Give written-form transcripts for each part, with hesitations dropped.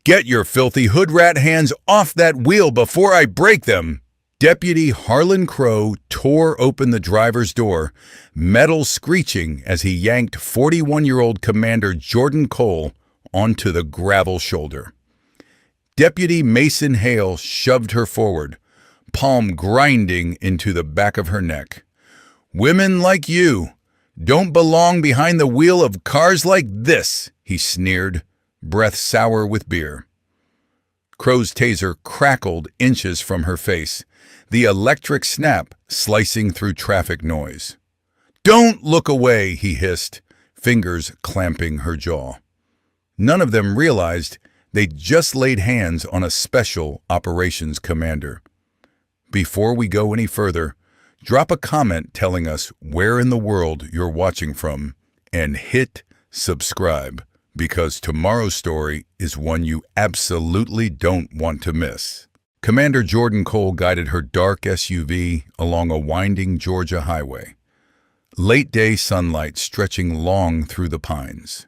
Get your filthy hood rat hands off that wheel before I break them! Deputy Harlan Crow tore open the driver's door, metal screeching as he yanked 41-year-old Commander Jordan Cole onto the gravel shoulder. Deputy Mason Hale shoved her forward, palm grinding into the back of her neck. "Women like you don't belong behind the wheel of cars like this," he sneered, breath sour with beer. Crow's taser crackled inches from her face, the electric snap slicing through traffic noise. "Don't look away," he hissed, fingers clamping her jaw. None of them realized they'd just laid hands on a special operations commander. Before we go any further, drop a comment telling us where in the world you're watching from and hit subscribe, because tomorrow's story is one you absolutely don't want to miss. Commander Jordan Cole guided her dark SUV along a winding Georgia highway, late-day sunlight stretching long through the pines.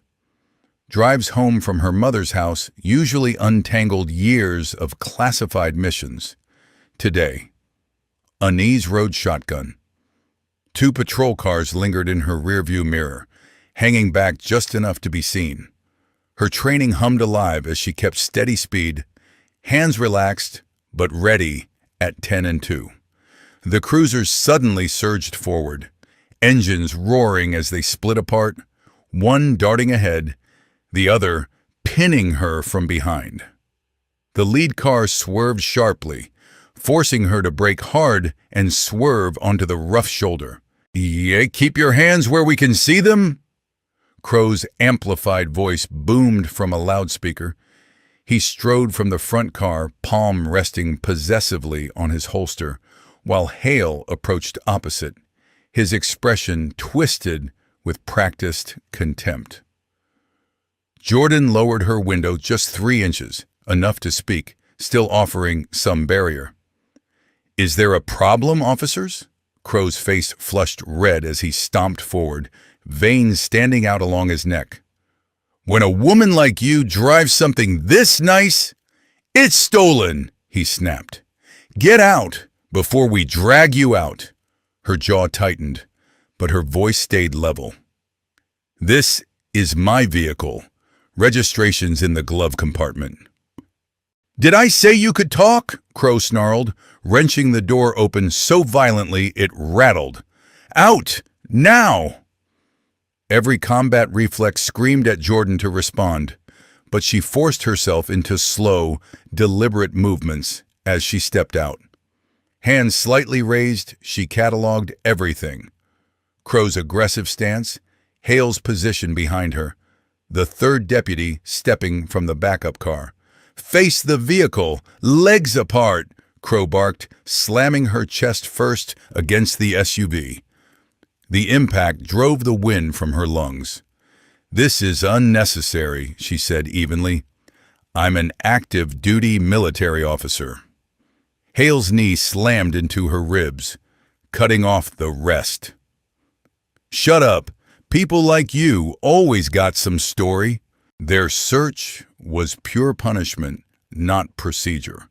Drives home from her mother's house usually untangled years of classified missions. Today, Anise rode shotgun. 2 patrol cars lingered in her rearview mirror, hanging back just enough to be seen. Her training hummed alive as she kept steady speed, hands relaxed but ready at 10 and 2. The cruisers suddenly surged forward, engines roaring as they split apart, one darting ahead, the other pinning her from behind. The lead car swerved sharply, forcing her to brake hard and swerve onto the rough shoulder. "Yeah, keep your hands where we can see them?" Crow's amplified voice boomed from a loudspeaker. He strode from the front car, palm resting possessively on his holster, while Hale approached opposite, his expression twisted with practiced contempt. Jordan lowered her window just 3 inches, enough to speak, still offering some barrier. "Is there a problem, officers?" Crow's face flushed red as he stomped forward, veins standing out along his neck. "When a woman like you drives something this nice, it's stolen," he snapped. "Get out before we drag you out." Her jaw tightened, but her voice stayed level. "This is my vehicle. Registration's in the glove compartment." "Did I say you could talk?" Crow snarled, wrenching the door open so violently it rattled. "Out! Now!" Every combat reflex screamed at Jordan to respond, but she forced herself into slow, deliberate movements as she stepped out. Hands slightly raised, she cataloged everything. Crow's aggressive stance, Hale's position behind her, the third deputy stepping from the backup car. "Face the vehicle, legs apart," Crow barked, slamming her chest first against the SUV. The impact drove the wind from her lungs. "This is unnecessary," she said evenly. "I'm an active duty military officer." Hale's knee slammed into her ribs, cutting off the rest. "Shut up. People like you always got some story." Their search was pure punishment, not procedure.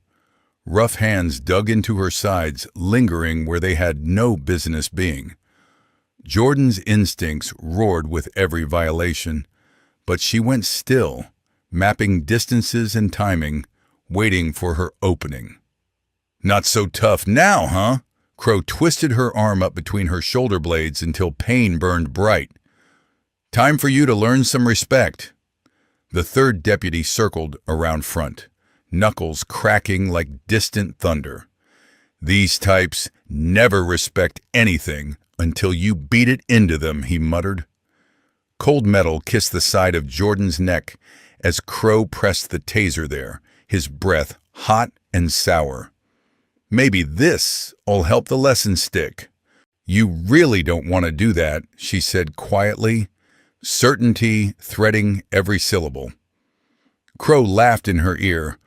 Rough hands dug into her sides, lingering where they had no business being. Jordan's instincts roared with every violation, but she went still, mapping distances and timing, waiting for her opening. "Not so tough now, huh?" Crow twisted her arm up between her shoulder blades until pain burned bright. "Time for you to learn some respect." The third deputy circled around front, knuckles cracking like distant thunder. "These types never respect anything until you beat it into them," he muttered. Cold metal kissed the side of Jordan's neck as Crow pressed the taser there, his breath hot and sour. "Maybe this'll help the lesson stick." "You really don't want to do that," she said quietly, certainty threading every syllable. Crow laughed in her ear.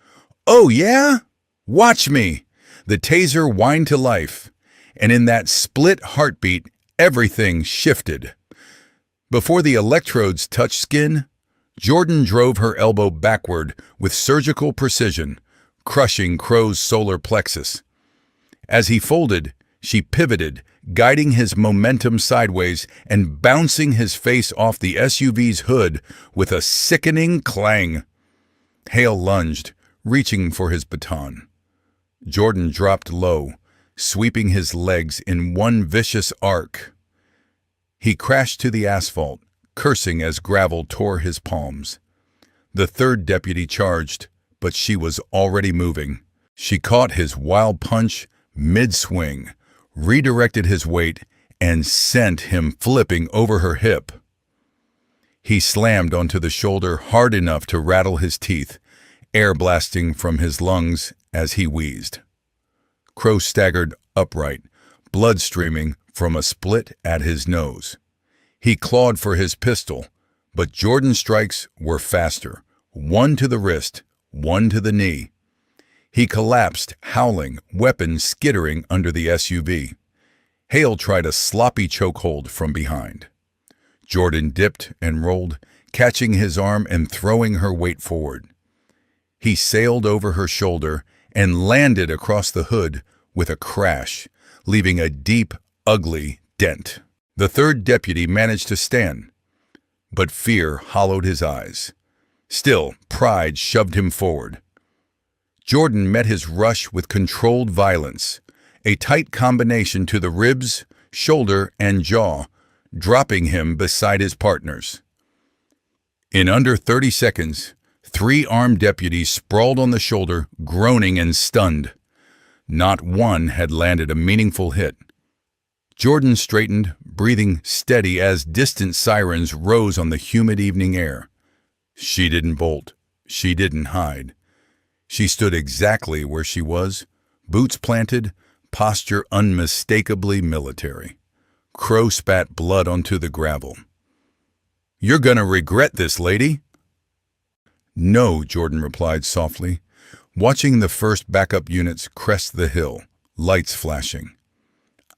"Oh yeah? Watch me." The taser whined to life, and in that split heartbeat, everything shifted. Before the electrodes touched skin, Jordan drove her elbow backward with surgical precision, crushing Crow's solar plexus. As he folded, she pivoted, guiding his momentum sideways and bouncing his face off the SUV's hood with a sickening clang. Hale lunged, reaching for his baton. Jordan dropped low, sweeping his legs in one vicious arc. He crashed to the asphalt, cursing as gravel tore his palms. The third deputy charged, but she was already moving. She caught his wild punch mid-swing, redirected his weight, and sent him flipping over her hip. He slammed onto the shoulder hard enough to rattle his teeth, air blasting from his lungs as he wheezed. Crow staggered upright, blood streaming from a split at his nose. He clawed for his pistol, but Jordan's strikes were faster, one to the wrist, one to the knee. He collapsed, howling, weapon skittering under the SUV. Hale tried a sloppy chokehold from behind. Jordan dipped and rolled, catching his arm and throwing her weight forward. He sailed over her shoulder and landed across the hood with a crash, leaving a deep, ugly dent. The third deputy managed to stand, but fear hollowed his eyes. Still, pride shoved him forward. Jordan met his rush with controlled violence, a tight combination to the ribs, shoulder, and jaw, dropping him beside his partners. In under 30 seconds, 3 armed deputies sprawled on the shoulder, groaning and stunned. Not one had landed a meaningful hit. Jordan straightened, breathing steady as distant sirens rose on the humid evening air. She didn't bolt. She didn't hide. She stood exactly where she was, boots planted, posture unmistakably military. Crow spat blood onto the gravel. "You're gonna regret this, lady." "No," Jordan replied softly, watching the first backup units crest the hill, lights flashing.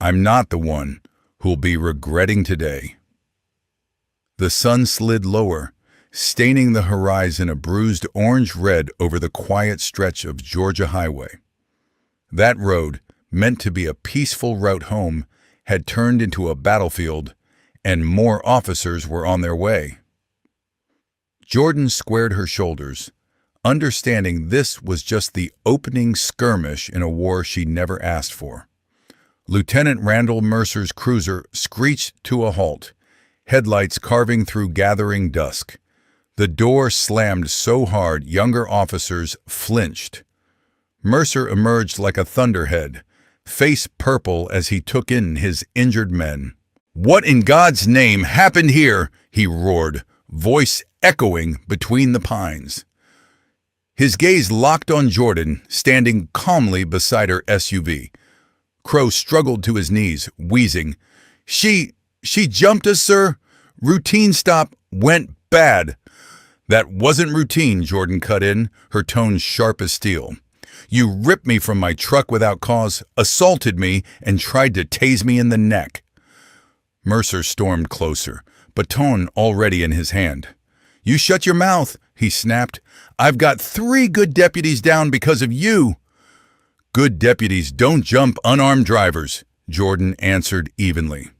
"I'm not the one who'll be regretting today." The sun slid lower, staining the horizon a bruised orange-red over the quiet stretch of Georgia highway. That road, meant to be a peaceful route home, had turned into a battlefield, and more officers were on their way. Jordan squared her shoulders, understanding this was just the opening skirmish in a war she never asked for. Lieutenant Randall Mercer's cruiser screeched to a halt, headlights carving through gathering dusk. The door slammed so hard younger officers flinched. Mercer emerged like a thunderhead, face purple as he took in his injured men. "What in God's name happened here?" he roared, voice echoing between the pines. His gaze locked on Jordan, standing calmly beside her SUV. Crow struggled to his knees, wheezing. She jumped us, sir. Routine stop went bad." "That wasn't routine," Jordan cut in, her tone sharp as steel. "You ripped me from my truck without cause, assaulted me, and tried to tase me in the neck." Mercer stormed closer, baton already in his hand. "You shut your mouth," he snapped. "I've got 3 good deputies down because of you." "Good deputies don't jump unarmed drivers," Jordan answered evenly.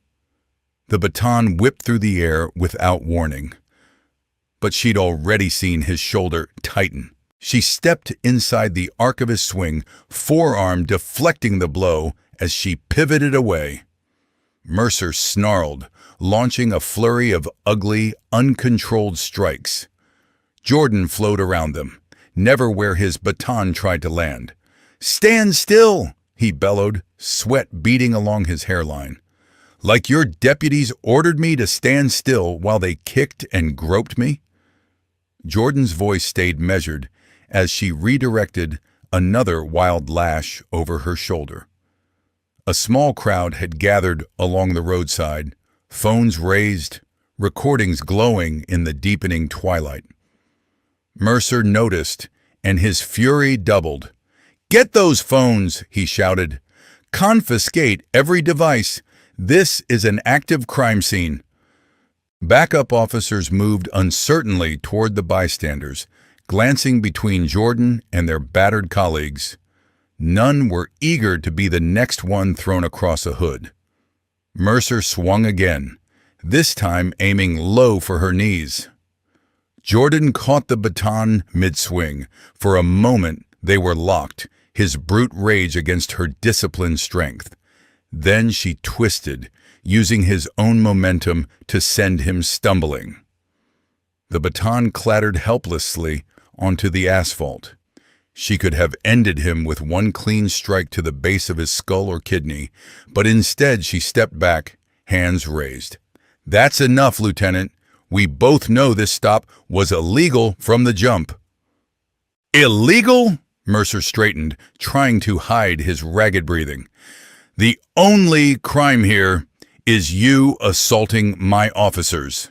The baton whipped through the air without warning. But she'd already seen his shoulder tighten. She stepped inside the arc of his swing, forearm deflecting the blow as she pivoted away. Mercer snarled, launching a flurry of ugly, uncontrolled strikes. Jordan flowed around them, never where his baton tried to land. "Stand still!" he bellowed, sweat beading along his hairline. "Like your deputies ordered me to stand still while they kicked and groped me?" Jordan's voice stayed measured as she redirected another wild lash over her shoulder. A small crowd had gathered along the roadside, phones raised, recordings glowing in the deepening twilight. Mercer noticed, and his fury doubled. "Get those phones," he shouted. "Confiscate every device. This is an active crime scene." Backup officers moved uncertainly toward the bystanders, glancing between Jordan and their battered colleagues. None were eager to be the next one thrown across a hood. Mercer swung again, this time aiming low for her knees. Jordan caught the baton mid-swing. For a moment, they were locked, his brute rage against her disciplined strength. Then she twisted, using his own momentum to send him stumbling. The baton clattered helplessly onto the asphalt. She could have ended him with one clean strike to the base of his skull or kidney, but instead she stepped back, hands raised. "That's enough, Lieutenant. We both know this stop was illegal from the jump." "Illegal?" Mercer straightened, trying to hide his ragged breathing. "The only crime here is you assaulting my officers."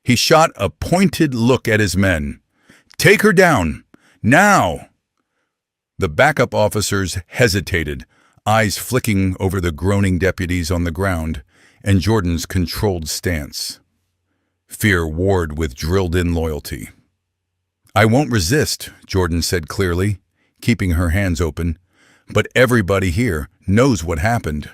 He shot a pointed look at his men. "Take her down, now!" The backup officers hesitated, eyes flicking over the groaning deputies on the ground and Jordan's controlled stance. Fear warred with drilled-in loyalty. "I won't resist," Jordan said clearly, keeping her hands open, "but everybody here knows what happened."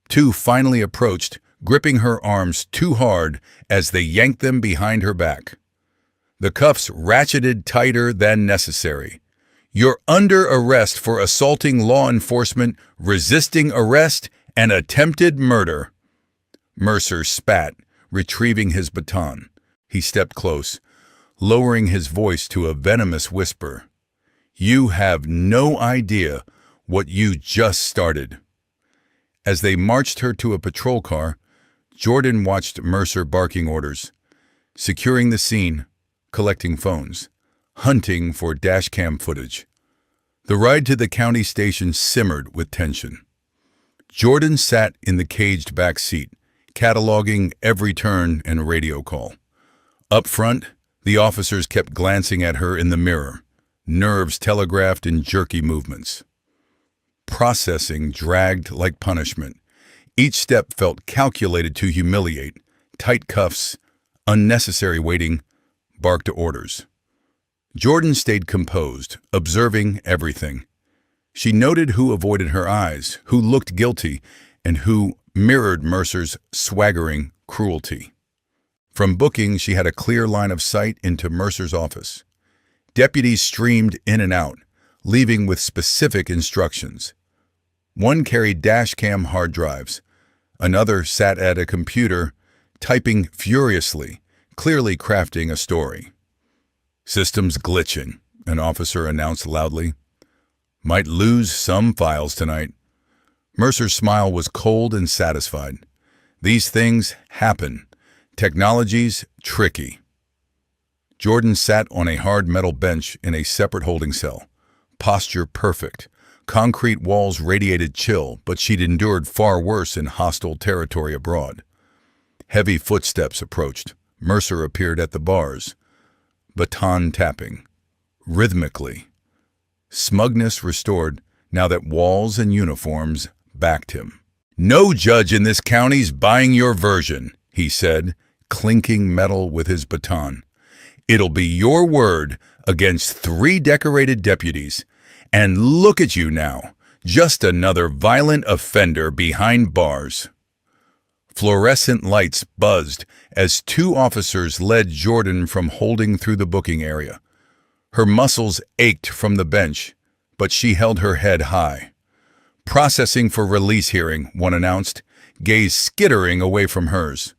Two finally approached, gripping her arms too hard as they yanked them behind her back. The cuffs ratcheted tighter than necessary. "You're under arrest for assaulting law enforcement, resisting arrest, and attempted murder." Mercer spat, retrieving his baton. He stepped close, lowering his voice to a venomous whisper. "You have no idea what you just started." As they marched her to a patrol car, Jordan watched Mercer barking orders, securing the scene, collecting phones, hunting for dashcam footage. The ride to the county station simmered with tension. Jordan sat in the caged back seat, cataloging every turn and radio call. Up front, the officers kept glancing at her in the mirror, nerves telegraphed in jerky movements. Processing dragged like punishment. Each step felt calculated to humiliate. Tight cuffs, unnecessary waiting, barked orders. Jordan stayed composed, observing everything. She noted who avoided her eyes, who looked guilty, and who mirrored Mercer's swaggering cruelty. From booking, she had a clear line of sight into Mercer's office. Deputies streamed in and out, leaving with specific instructions. One carried dashcam hard drives. Another sat at a computer, typing furiously, clearly crafting a story. "System's glitching," an officer announced loudly. "Might lose some files tonight." Mercer's smile was cold and satisfied. These things happen. Technology's tricky. Jordan sat on a hard metal bench in a separate holding cell. Posture perfect. Concrete walls radiated chill, but she'd endured far worse in hostile territory abroad. Heavy footsteps approached. Mercer appeared at the bars. Baton tapping. Rhythmically. Smugness restored now that walls and uniforms backed him. "No judge in this county's buying your version," he said, clinking metal with his baton. "It'll be your word against 3 decorated deputies. And look at you now, just another violent offender behind bars." Fluorescent lights buzzed as 2 officers led Jordan from holding through the booking area. Her muscles ached from the bench, but she held her head high. "Processing for release hearing," one announced, gaze skittering away from hers.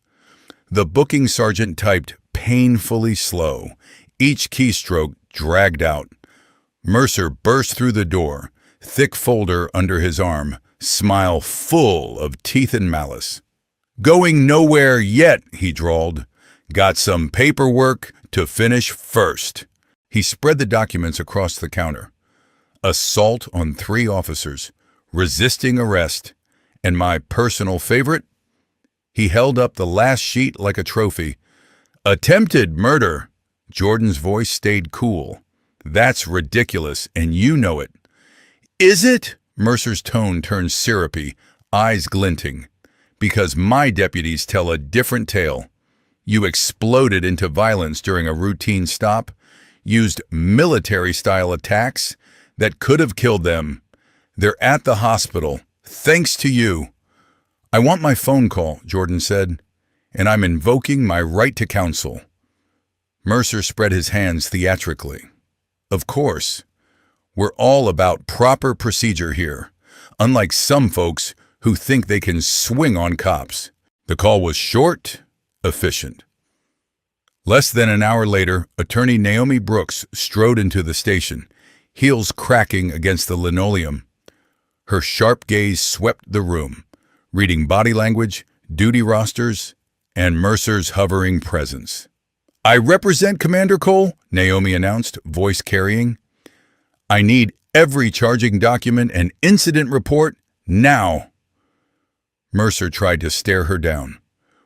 The booking sergeant typed painfully slow, each keystroke dragged out. Mercer burst through the door, thick folder under his arm, smile full of teeth and malice. "Going nowhere yet," he drawled. "Got some paperwork to finish first." He spread the documents across the counter. Assault on 3 officers, resisting arrest, and my personal favorite? He held up the last sheet like a trophy. "Attempted murder." Jordan's voice stayed cool. "That's ridiculous, and you know it." "Is it?" Mercer's tone turned syrupy, eyes glinting. "Because my deputies tell a different tale. You exploded into violence during a routine stop, used military-style attacks that could have killed them. They're at the hospital, thanks to you. I want my phone call, Jordan said, and I'm invoking my right to counsel. Mercer spread his hands theatrically. Of course. We're all about proper procedure here, unlike some folks who think they can swing on cops. The call was short, efficient. Less than an hour later, attorney Naomi Brooks strode into the station, heels cracking against the linoleum. Her sharp gaze swept the room, reading body language, duty rosters, and Mercer's hovering presence. I represent Commander Cole, Naomi announced, voice carrying. I need every charging document and incident report now. Mercer tried to stare her down.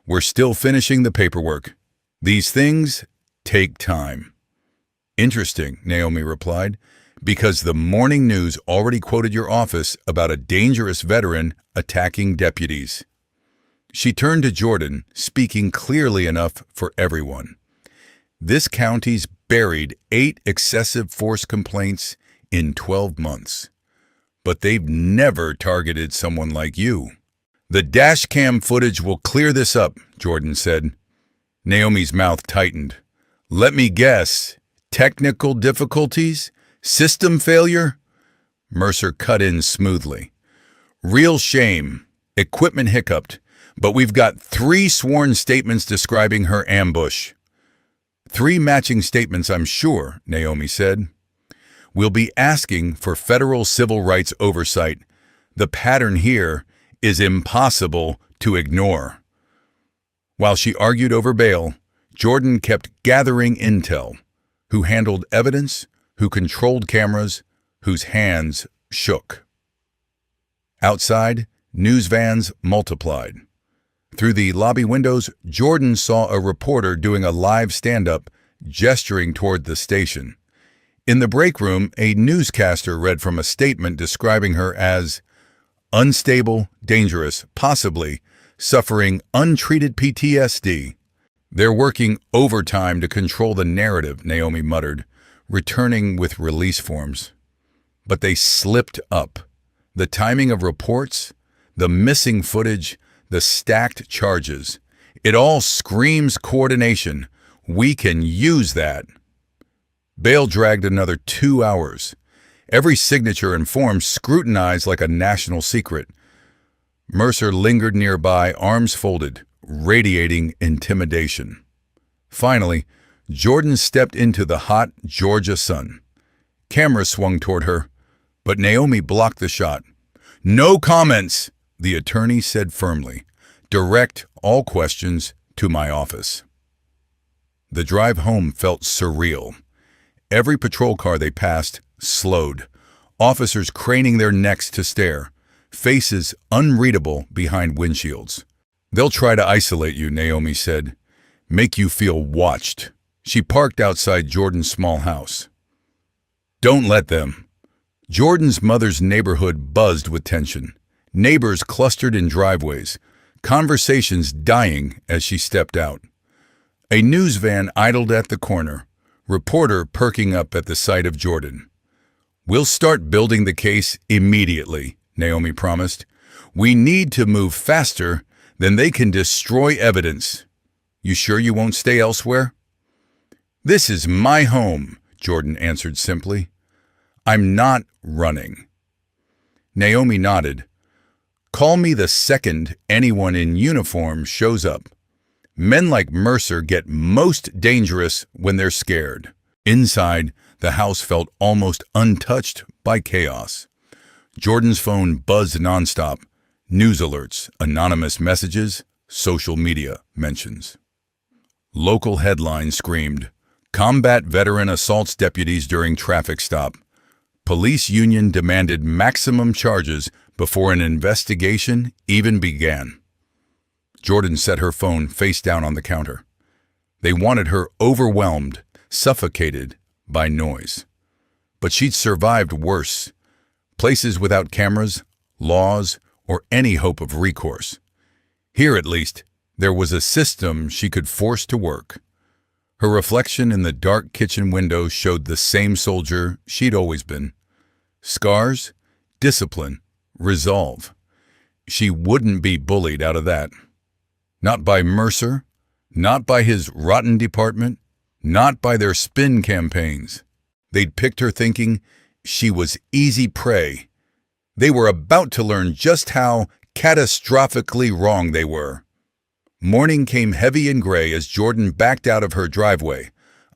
We're still finishing the paperwork. These things take time. Interesting, Naomi replied, because the morning news already quoted your office about a dangerous veteran attacking deputies. She turned to Jordan, speaking clearly enough for everyone. This county's buried 8 excessive force complaints in 12 months. But they've never targeted someone like you. The dash cam footage will clear this up, Jordan said. Naomi's mouth tightened. Let me guess. Technical difficulties? System failure? Mercer cut in smoothly. Real shame. Equipment hiccuped. But we've got 3 sworn statements describing her ambush. 3 matching statements, I'm sure, Naomi said. We'll be asking for federal civil rights oversight. The pattern here is impossible to ignore. While she argued over bail, Jordan kept gathering intel. Who handled evidence, who controlled cameras, whose hands shook. Outside, news vans multiplied. Through the lobby windows, Jordan saw a reporter doing a live stand-up, gesturing toward the station. In the break room, a newscaster read from a statement describing her as unstable, dangerous, possibly suffering untreated PTSD. They're working overtime to control the narrative, Naomi muttered, returning with release forms. But they slipped up. The timing of reports, the missing footage, the stacked charges. It all screams coordination. We can use that. Bail dragged another 2 hours. Every signature and form scrutinized like a national secret. Mercer lingered nearby, arms folded, radiating intimidation. Finally, Jordan stepped into the hot Georgia sun. Cameras swung toward her, but Naomi blocked the shot. No comments, the attorney said firmly. Direct all questions to my office. The drive home felt surreal. Every patrol car they passed slowed, officers craning their necks to stare, faces unreadable behind windshields. They'll try to isolate you, Naomi said, make you feel watched. She parked outside Jordan's small house. Don't let them. Jordan's mother's neighborhood buzzed with tension. Neighbors clustered in driveways, conversations dying as she stepped out. A news van idled at the corner, reporter perking up at the sight of Jordan. We'll start building the case immediately, Naomi promised. We need to move faster than they can destroy evidence. You sure you won't stay elsewhere? This is my home, Jordan answered simply. I'm not running. Naomi nodded. Call me the second anyone in uniform shows up. Men like Mercer get most dangerous when they're scared. Inside, the house felt almost untouched by chaos. Jordan's phone buzzed nonstop. News alerts, anonymous messages, social media mentions. Local headlines screamed, Combat veteran assaults deputies during traffic stop. Police union demanded maximum charges before an investigation even began. Jordan set her phone face down on the counter. They wanted her overwhelmed, suffocated by noise. But she'd survived worse. Places without cameras, laws, or any hope of recourse. Here, at least, There was a system she could force to work. Her reflection in the dark kitchen window showed the same soldier she'd always been. Scars, discipline, resolve. She wouldn't be bullied out of that. Not by Mercer, not by his rotten department, not by their spin campaigns. They'd picked her thinking she was easy prey. They were about to learn just how catastrophically wrong they were. Morning came heavy and gray as Jordan backed out of her driveway,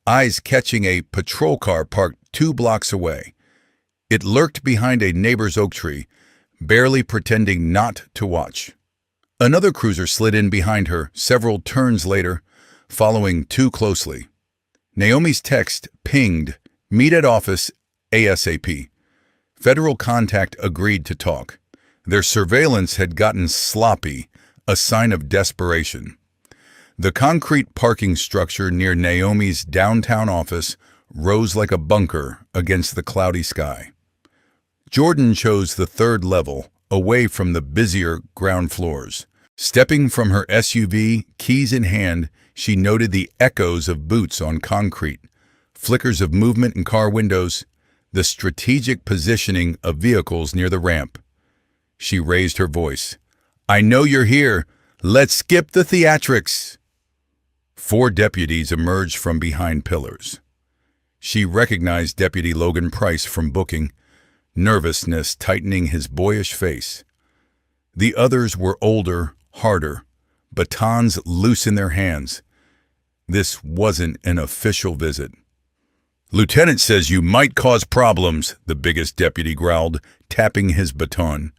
eyes catching a patrol car parked 2 blocks away. It lurked behind a neighbor's oak tree, barely pretending not to watch. Another cruiser slid in behind her several turns later, following too closely. Naomi's text pinged, "Meet at office ASAP." Federal contact agreed to talk. Their surveillance had gotten sloppy, a sign of desperation. The concrete parking structure near Naomi's downtown office rose like a bunker against the cloudy sky. Jordan chose the 3rd level, away from the busier ground floors. Stepping from her SUV, keys in hand, she noted the echoes of boots on concrete, flickers of movement in car windows, the strategic positioning of vehicles near the ramp. She raised her voice. "I know you're here. Let's skip the theatrics." 4 deputies emerged from behind pillars. She recognized Deputy Logan Price from booking, nervousness tightening his boyish face. The others were older, harder, batons loose in their hands. This wasn't an official visit. "Lieutenant says you might cause problems," the biggest deputy growled, tapping his baton.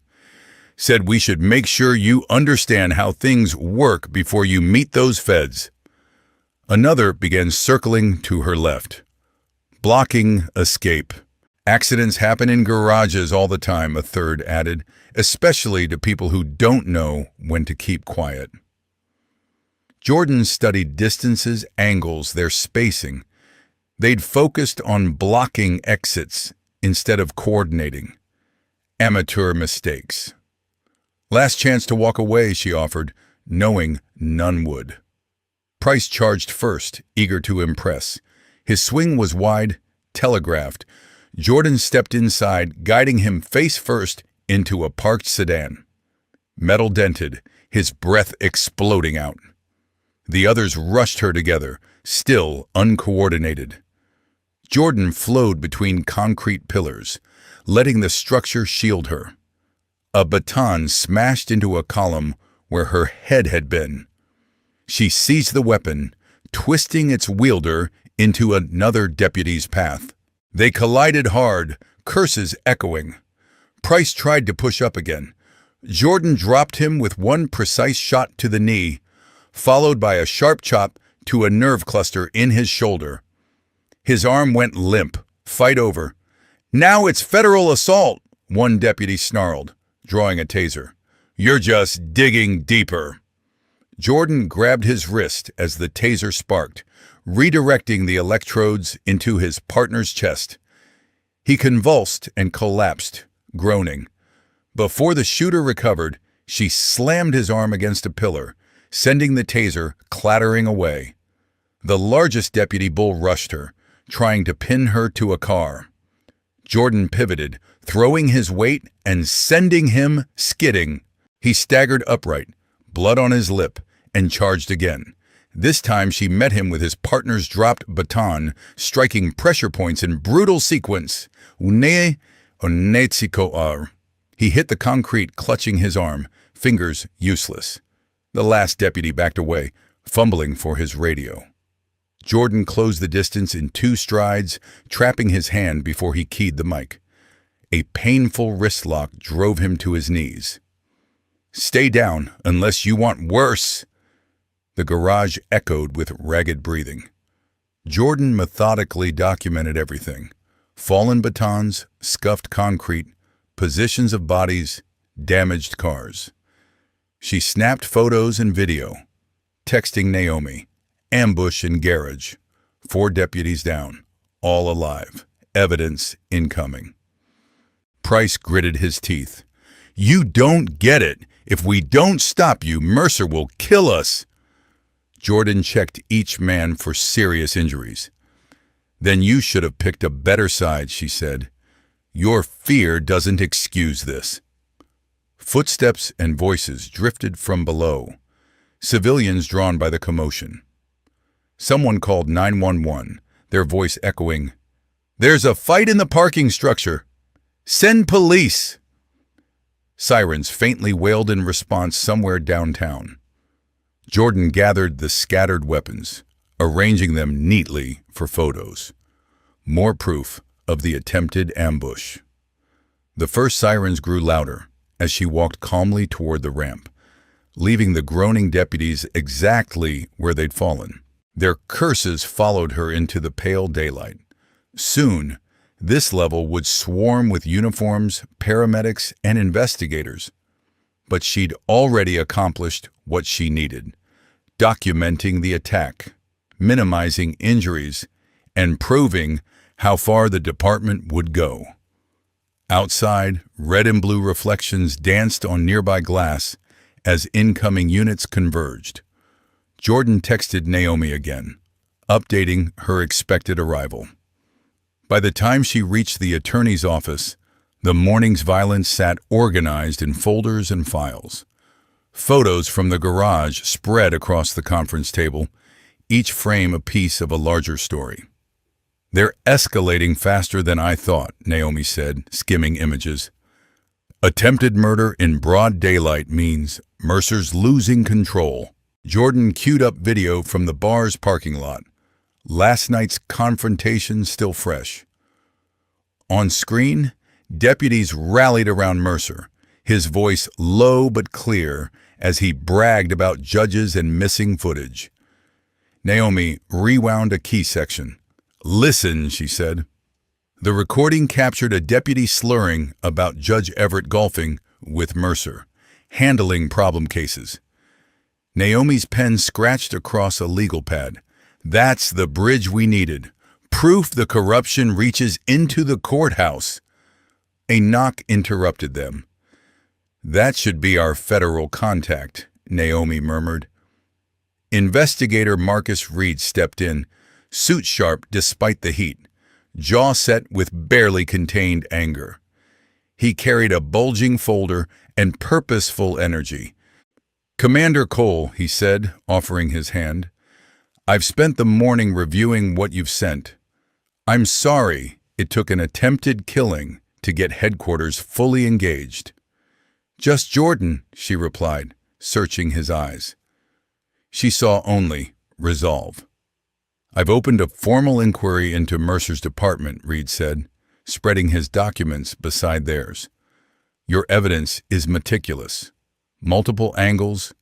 "Said we should make sure you understand how things work before you meet those feds." Another began circling to her left. "Blocking escape. Accidents happen in garages all the time," a third added, "especially to people who don't know when to keep quiet." Jordan studied distances, angles, their spacing. They'd focused on blocking exits instead of coordinating. Amateur mistakes. "Last chance to walk away," she offered, knowing none would. Price charged first, eager to impress. His swing was wide, telegraphed. Jordan stepped inside, guiding him face first into a parked sedan. Metal dented, his breath exploding out. The others rushed her together, still uncoordinated. Jordan flowed between concrete pillars, letting the structure shield her. A baton smashed into a column where her head had been. She seized the weapon, twisting its wielder into another deputy's path. They collided hard, curses echoing. Price tried to push up again. Jordan dropped him with one precise shot to the knee, followed by a sharp chop to a nerve cluster in his shoulder. His arm went limp. "Fight over." "Now it's federal assault," one deputy snarled, drawing a taser. "You're just digging deeper." Jordan grabbed his wrist as the taser sparked, redirecting the electrodes into his partner's chest. He convulsed and collapsed, groaning. Before the shooter recovered, she slammed his arm against a pillar, sending the taser clattering away. The largest deputy bull rushed her, trying to pin her to a car. Jordan pivoted, throwing his weight and sending him skidding. He staggered upright, blood on his lip, and charged again. This time she met him with his partner's dropped baton, striking pressure points in brutal sequence. Une onetsikoar. He hit the concrete, clutching his arm, fingers useless. The last deputy backed away, fumbling for his radio. Jordan closed the distance in 2 strides, trapping his hand before he keyed the mic. A painful wrist lock drove him to his knees. "Stay down, unless you want worse." The garage echoed with ragged breathing. Jordan methodically documented everything. Fallen batons, scuffed concrete, positions of bodies, damaged cars. She snapped photos and video, texting Naomi. Ambush in garage. 4 deputies down, all alive. Evidence incoming. Price gritted his teeth. "You don't get it. If we don't stop you, Mercer will kill us." Jordan checked each man for serious injuries. "Then you should have picked a better side," she said. "Your fear doesn't excuse this." Footsteps and voices drifted from below, civilians drawn by the commotion. Someone called 911, their voice echoing, "There's a fight in the parking structure. Send police!" Sirens faintly wailed in response somewhere downtown. Jordan gathered the scattered weapons, arranging them neatly for photos. More proof of the attempted ambush. The first sirens grew louder as she walked calmly toward the ramp, leaving the groaning deputies exactly where they'd fallen. Their curses followed her into the pale daylight. Soon, this level would swarm with uniforms, paramedics, and investigators. But she'd already accomplished what she needed: documenting the attack, minimizing injuries, and proving how far the department would go. Outside, red and blue reflections danced on nearby glass as incoming units converged. Jordan texted Naomi again, updating her expected arrival. By the time she reached the attorney's office, the morning's violence sat organized in folders and files. Photos from the garage spread across the conference table, each frame a piece of a larger story. "They're escalating faster than I thought," Naomi said, skimming images. "Attempted murder in broad daylight means Mercer's losing control." Jordan queued up video from the bar's parking lot, last night's confrontation still fresh. On screen, deputies rallied around Mercer, his voice low but clear as he bragged about judges and missing footage. Naomi rewound a key section. "Listen," she said. The recording captured a deputy slurring about Judge Everett golfing with Mercer, handling problem cases. Naomi's pen scratched across a legal pad. "That's the bridge we needed. Proof the corruption reaches into the courthouse." A knock interrupted them. "That should be our federal contact," Naomi murmured. Investigator Marcus Reed stepped in, suit sharp despite the heat, jaw set with barely contained anger. He carried a bulging folder and purposeful energy. "Commander Cole," he said, offering his hand, "I've spent the morning reviewing what you've sent. I'm sorry it took an attempted killing to get headquarters fully engaged." "Just Jordan," she replied, searching his eyes. She saw only resolve. "I've opened a formal inquiry into Mercer's department," Reed said, spreading his documents beside theirs. "Your evidence is meticulous. Multiple angles,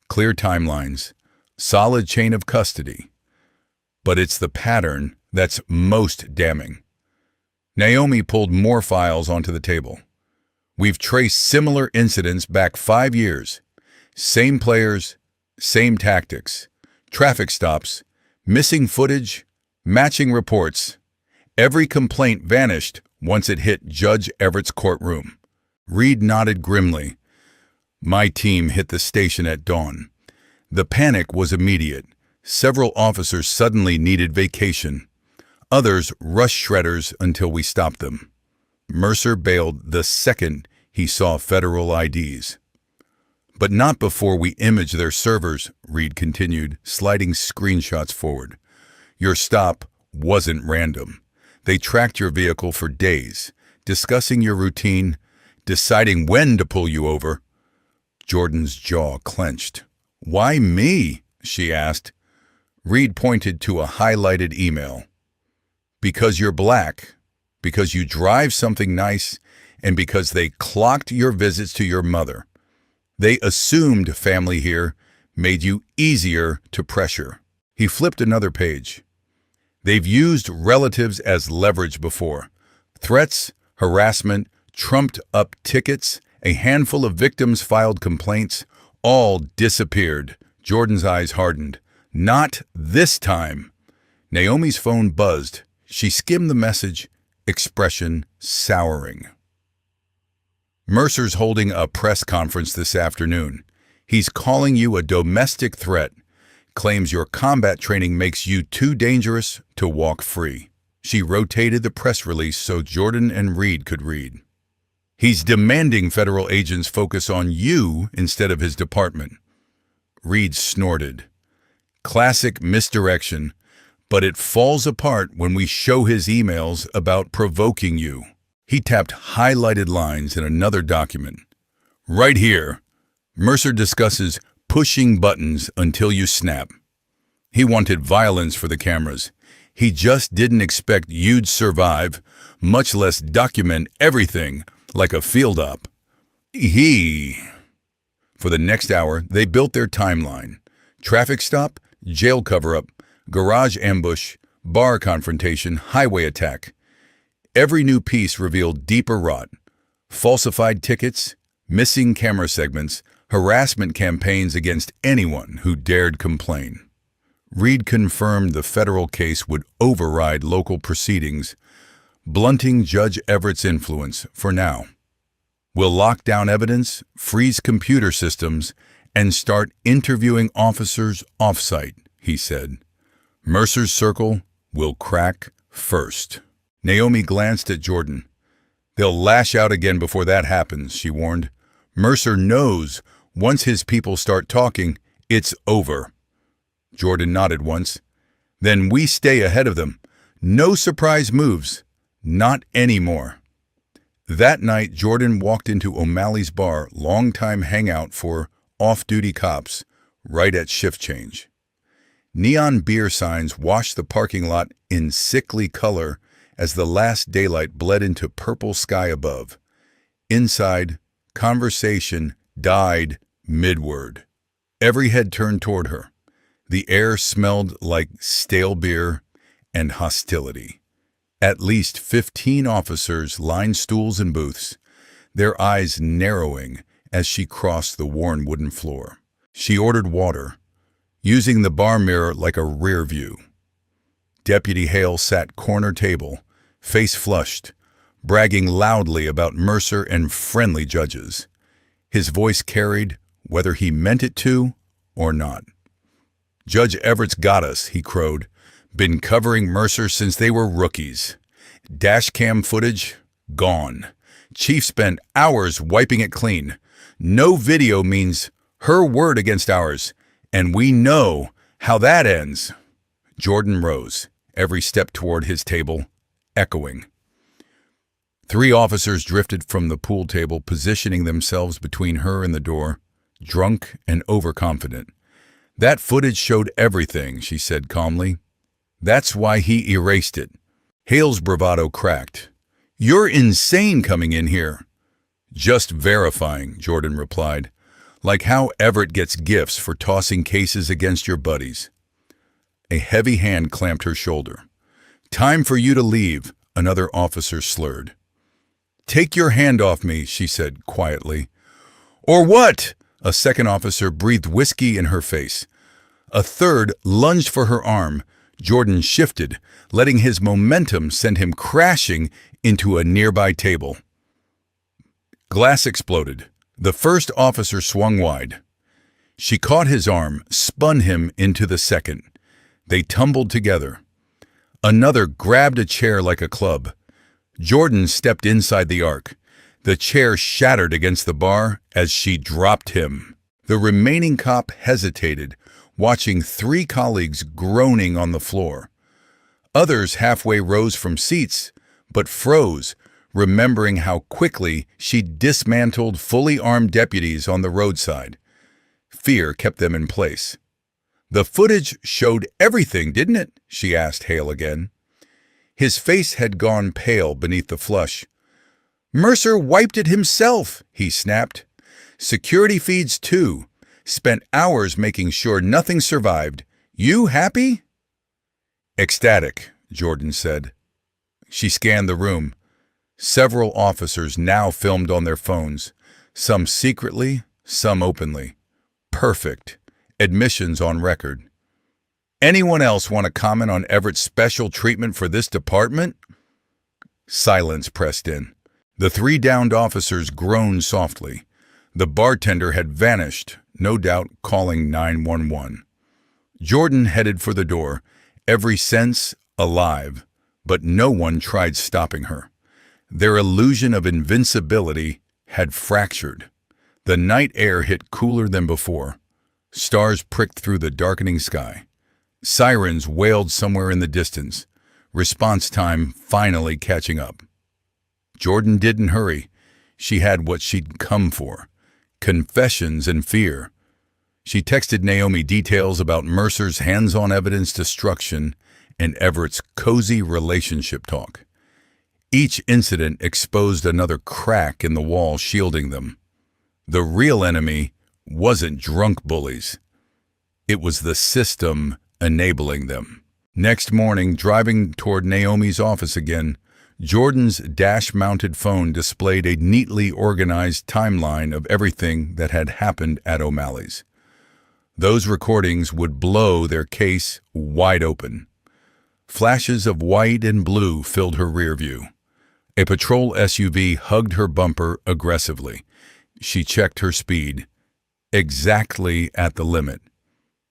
clear timelines, solid chain of custody. But it's the pattern that's most damning." Naomi pulled more files onto the table. "We've traced similar incidents back 5 years. Same players, same tactics, traffic stops, missing footage, matching reports. Every complaint vanished once it hit Judge Everett's courtroom." Reed nodded grimly. "My team hit the station at dawn. The panic was immediate. Several officers suddenly needed vacation. Others rushed shredders until we stopped them. Mercer bailed the second he saw federal IDs. But not before we imaged their servers," Reed continued, sliding screenshots forward. "Your stop wasn't random. They tracked your vehicle for days, discussing your routine, deciding when to pull you over." Jordan's jaw clenched. "Why me?" she asked. Reed pointed to a highlighted email. "Because you're black, because you drive something nice, and because they clocked your visits to your mother. They assumed family here made you easier to pressure." He flipped another page. "They've used relatives as leverage before. Threats, harassment, trumped-up tickets, a handful of victims filed complaints, all disappeared." Jordan's eyes hardened. "Not this time." Naomi's phone buzzed. She skimmed the message, expression souring. "Mercer's holding a press conference this afternoon. He's calling you a domestic threat, claims your combat training makes you too dangerous to walk free. She rotated the press release so Jordan and Reed could read. He's demanding federal agents focus on you instead of his department. Reed snorted. Classic misdirection, but it falls apart when we show his emails about provoking you. He tapped highlighted lines in another document. Right here, Mercer discusses pushing buttons until you snap. He wanted violence for the cameras. He just didn't expect you'd survive, much less document everything like a field op. For the next hour, they built their timeline. Traffic stop, jail cover-up, garage ambush, bar confrontation, highway attack. Every new piece revealed deeper rot. Falsified tickets, missing camera segments, harassment campaigns against anyone who dared complain. Reed confirmed the federal case would override local proceedings, blunting Judge Everett's influence for now. We'll lock down evidence, freeze computer systems, and start interviewing officers off-site, he said. Mercer's circle will crack first. Naomi glanced at Jordan. They'll lash out again before that happens, she warned. Mercer knows once his people start talking, it's over. Jordan nodded once. Then we stay ahead of them. No surprise moves. Not anymore. That night, Jordan walked into O'Malley's bar, longtime hangout for off-duty cops, right at shift change. Neon beer signs washed the parking lot in sickly color as the last daylight bled into purple sky above. Inside, conversation died mid-word. Every head turned toward her. The air smelled like stale beer and hostility. At least 15 officers lined stools and booths, their eyes narrowing as she crossed the worn wooden floor. She ordered water, using the bar mirror like a rear view. Deputy Hale sat corner table, face flushed, bragging loudly about Mercer and friendly judges. His voice carried whether he meant it to or not. Judge Everett's got us, he crowed. Been covering Mercer since they were rookies. Dashcam footage, gone. Chief spent hours wiping it clean. No video means her word against ours, and we know how that ends. Jordan rose, every step toward his table, echoing. 3 officers drifted from the pool table, positioning themselves between her and the door, drunk and overconfident. That footage showed everything, she said calmly. That's why he erased it. Hale's bravado cracked. You're insane coming in here. Just verifying, Jordan replied, like how Everett gets gifts for tossing cases against your buddies. A heavy hand clamped her shoulder. Time for you to leave, another officer slurred. Take your hand off me, she said quietly. Or what? A second officer breathed whiskey in her face. A third lunged for her arm. Jordan shifted, letting his momentum send him crashing into a nearby table. Glass exploded. The first officer swung wide. She caught his arm, spun him into the second. They tumbled together. Another grabbed a chair like a club. Jordan stepped inside the arc. The chair shattered against the bar as she dropped him. The remaining cop hesitated, watching 3 colleagues groaning on the floor. Others halfway rose from seats, but froze, remembering how quickly she dismantled fully armed deputies on the roadside. Fear kept them in place. The footage showed everything, didn't it? She asked Hale again. His face had gone pale beneath the flush. Mercer wiped it himself, he snapped. Security feeds too. Spent hours making sure nothing survived. You happy? Ecstatic, Jordan said. She scanned the room. Several officers now filmed on their phones, some secretly, some openly. Perfect. Admissions on record. Anyone else want to comment on Everett's special treatment for this department? Silence pressed in. The 3 downed officers groaned softly. The bartender had vanished, no doubt calling 911. Jordan headed for the door, every sense alive, but no one tried stopping her. Their illusion of invincibility had fractured. The night air hit cooler than before. Stars pricked through the darkening sky. Sirens wailed somewhere in the distance, response time finally catching up. Jordan didn't hurry. She had what she'd come for: confessions and fear. She texted Naomi details about Mercer's hands-on evidence destruction and Everett's cozy relationship talk. Each incident exposed another crack in the wall shielding them. The real enemy wasn't drunk bullies. It was the system enabling them. Next morning, driving toward Naomi's office again, Jordan's dash-mounted phone displayed a neatly organized timeline of everything that had happened at O'Malley's. Those recordings would blow their case wide open. Flashes of white and blue filled her rear view. A patrol SUV hugged her bumper aggressively. She checked her speed, exactly at the limit.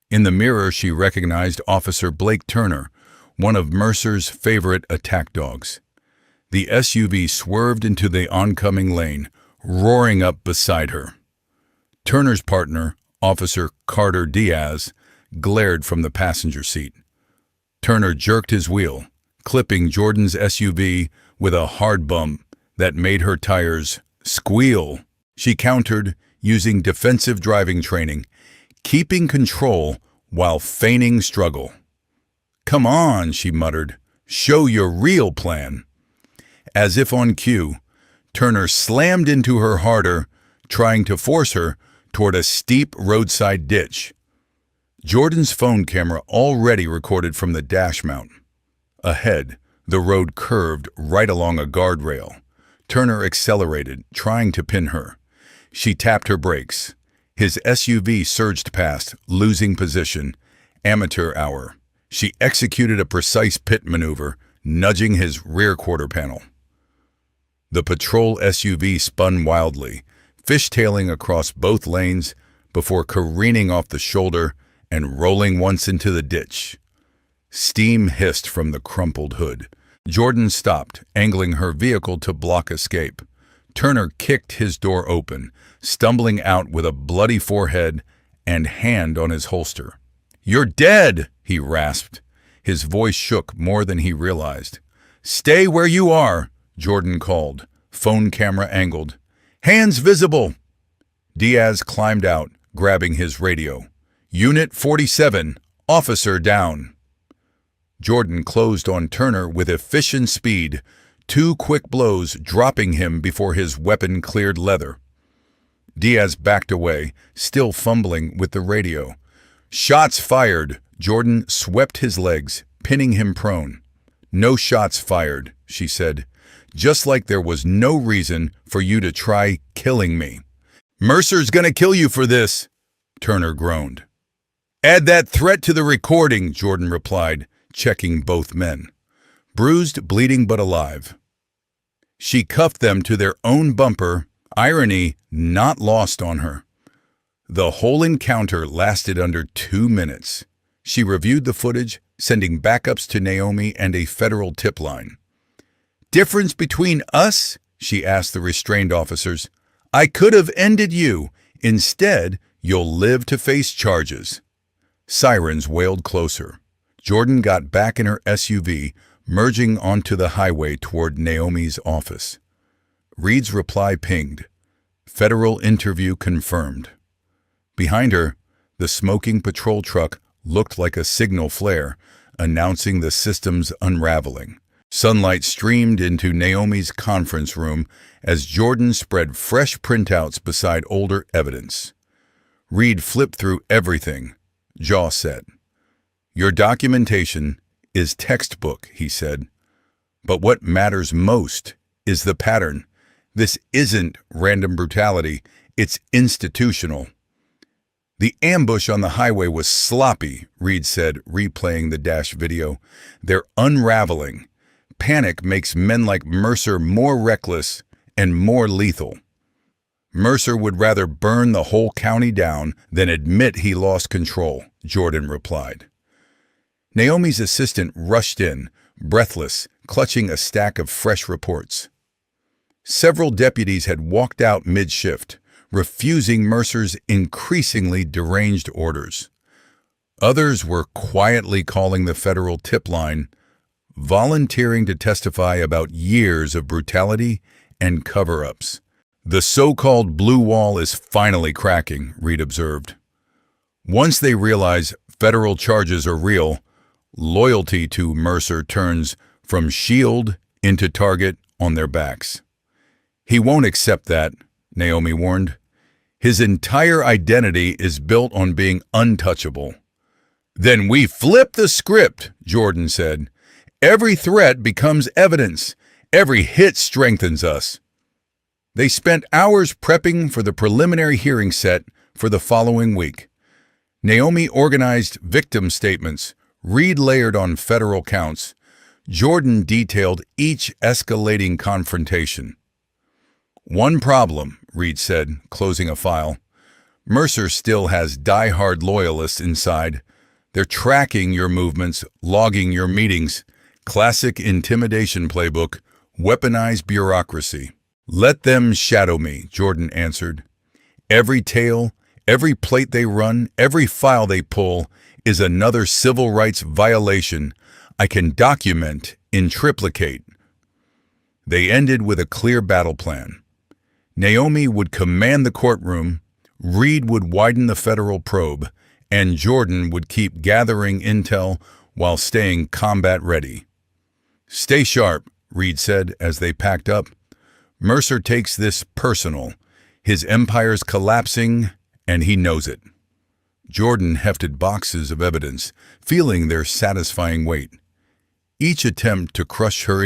In the mirror, she recognized Officer Blake Turner, one of Mercer's favorite attack dogs. The SUV swerved into the oncoming lane, roaring up beside her. Turner's partner, Officer Carter Diaz, glared from the passenger seat. Turner jerked his wheel, clipping Jordan's SUV with a hard bump that made her tires squeal. She countered using defensive driving training, keeping control while feigning struggle. "Come on," she muttered. "Show your real plan." As if on cue, Turner slammed into her harder, trying to force her toward a steep roadside ditch. Jordan's phone camera already recorded from the dash mount. Ahead, the road curved right along a guardrail. Turner accelerated, trying to pin her. She tapped her brakes. His SUV surged past, losing position. Amateur hour. She executed a precise pit maneuver, nudging his rear quarter panel. The patrol SUV spun wildly, fishtailing across both lanes before careening off the shoulder and rolling once into the ditch. Steam hissed from the crumpled hood. Jordan stopped, angling her vehicle to block escape. Turner kicked his door open, stumbling out with a bloody forehead and hand on his holster. "You're dead," he rasped. His voice shook more than he realized. "Stay where you are," Jordan called, phone camera angled. "Hands visible." Diaz climbed out, grabbing his radio. "Unit 47, officer down." Jordan closed on Turner with efficient speed, 2 quick blows dropping him before his weapon cleared leather. Diaz backed away, still fumbling with the radio. "Shots fired." Jordan swept his legs, pinning him prone. "No shots fired," she said. "Just like there was no reason for you to try killing me." "Mercer's gonna kill you for this," Turner groaned. "Add that threat to the recording," Jordan replied, checking both men. Bruised, bleeding but alive. She cuffed them to their own bumper, irony not lost on her. The whole encounter lasted under 2 minutes. She reviewed the footage, sending backups to Naomi and a federal tip line. "Difference between us?" she asked the restrained officers. "I could have ended you. Instead, you'll live to face charges." Sirens wailed closer. Jordan got back in her SUV, merging onto the highway toward Naomi's office. Reed's reply pinged. Federal interview confirmed. Behind her, the smoking patrol truck looked like a signal flare, announcing the system's unraveling. Sunlight streamed into Naomi's conference room as Jordan spread fresh printouts beside older evidence. Reed flipped through everything, jaw set. "Your documentation is textbook," he said. "But what matters most is the pattern. This isn't random brutality, it's institutional." "The ambush on the highway was sloppy," Reed said, replaying the dash video. "They're unraveling. Panic makes men like Mercer more reckless and more lethal." Mercer would rather burn the whole county down than admit he lost control, Jordan replied. Naomi's assistant rushed in, breathless, clutching a stack of fresh reports. Several deputies had walked out mid-shift, refusing Mercer's increasingly deranged orders. Others were quietly calling the federal tip line, volunteering to testify about years of brutality and cover-ups. The so-called blue wall is finally cracking, Reed observed. Once they realize federal charges are real, loyalty to Mercer turns from shield into target on their backs. He won't accept that, Naomi warned. His entire identity is built on being untouchable. Then we flip the script, Jordan said. Every threat becomes evidence. Every hit strengthens us. They spent hours prepping for the preliminary hearing set for the following week. Naomi organized victim statements, Reed layered on federal counts. Jordan detailed each escalating confrontation. One problem, Reed said, closing a file. Mercer still has die-hard loyalists inside. They're tracking your movements, logging your meetings. Classic intimidation playbook, weaponized bureaucracy. Let them shadow me, Jordan answered. Every tale, every plate they run, every file they pull is another civil rights violation I can document in triplicate. They ended with a clear battle plan. Naomi would command the courtroom, Reed would widen the federal probe, and Jordan would keep gathering intel while staying combat ready. Stay sharp, Reed said as they packed up. Mercer takes this personal. His empire's collapsing, and he knows it. Jordan hefted boxes of evidence, feeling their satisfying weight. Each attempt to crush her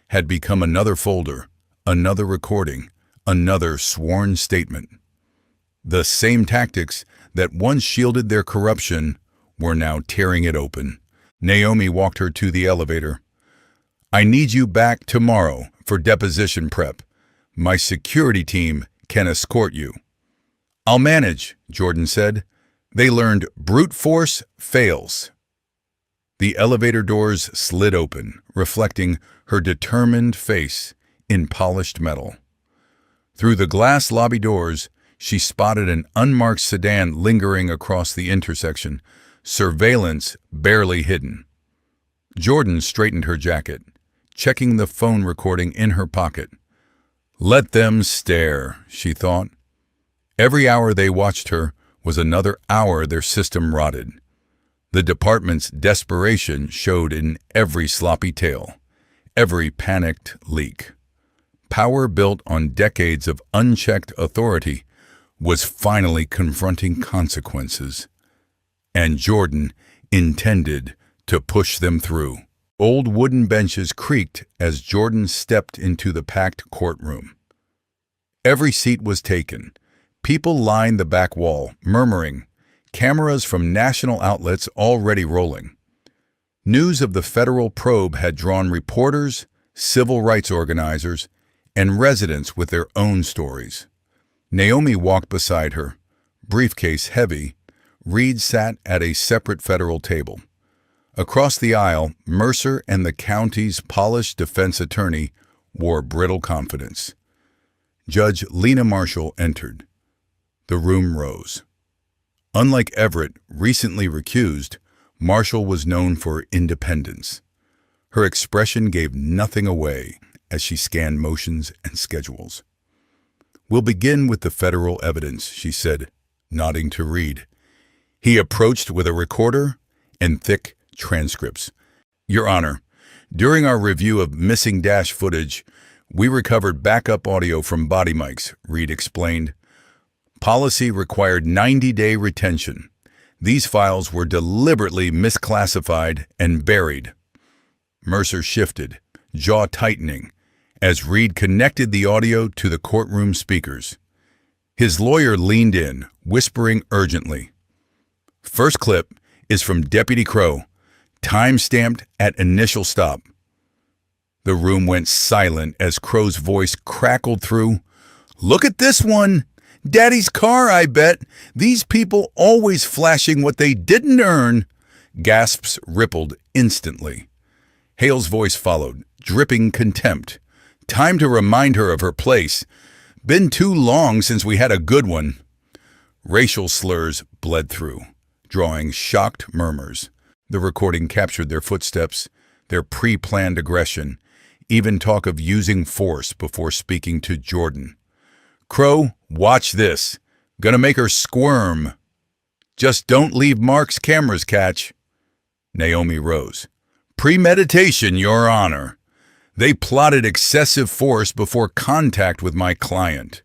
had become another folder, another recording, another sworn statement. The same tactics that once shielded their corruption were now tearing it open. Naomi walked her to the elevator. I need you back tomorrow for deposition prep. My security team can escort you. I'll manage, Jordan said. They learned brute force fails. The elevator doors slid open, reflecting her determined face in polished metal. Through the glass lobby doors, she spotted an unmarked sedan lingering across the intersection, surveillance barely hidden. Jordan straightened her jacket, checking the phone recording in her pocket. Let them stare, she thought. Every hour they watched her was another hour their system rotted. The department's desperation showed in every sloppy tale, every panicked leak. Power built on decades of unchecked authority was finally confronting consequences, and Jordan intended to push them through. Old wooden benches creaked as Jordan stepped into the packed courtroom. Every seat was taken. People lined the back wall, murmuring, cameras from national outlets already rolling. News of the federal probe had drawn reporters, civil rights organizers, and residents with their own stories. Naomi walked beside her, briefcase heavy. Reed sat at a separate federal table. Across the aisle, Mercer and the county's polished defense attorney wore brittle confidence. Judge Lena Marshall entered. The room rose. Unlike Everett, recently recused, Marshall was known for independence. Her expression gave nothing away as she scanned motions and schedules. We'll begin with the federal evidence, she said, nodding to Reed. He approached with a recorder and thick transcripts. Your Honor, during our review of missing dash footage, we recovered backup audio from body mics, Reed explained. Policy required 90-day retention. These files were deliberately misclassified and buried. Mercer shifted, jaw tightening, as Reed connected the audio to the courtroom speakers. His lawyer leaned in, whispering urgently. First clip is from Deputy Crow, time-stamped at initial stop. The room went silent as Crow's voice crackled through. Look at this one. Daddy's car, I bet. These people always flashing what they didn't earn. Gasps rippled instantly. Hale's voice followed, dripping contempt. Time to remind her of her place. Been too long since we had a good one. Racial slurs bled through, drawing shocked murmurs. The recording captured their footsteps, their pre-planned aggression, even talk of using force before speaking to Jordan. Crow, watch this. Gonna make her squirm. Just don't leave Mark's cameras catch. Naomi rose. Premeditation, Your Honor. They plotted excessive force before contact with my client.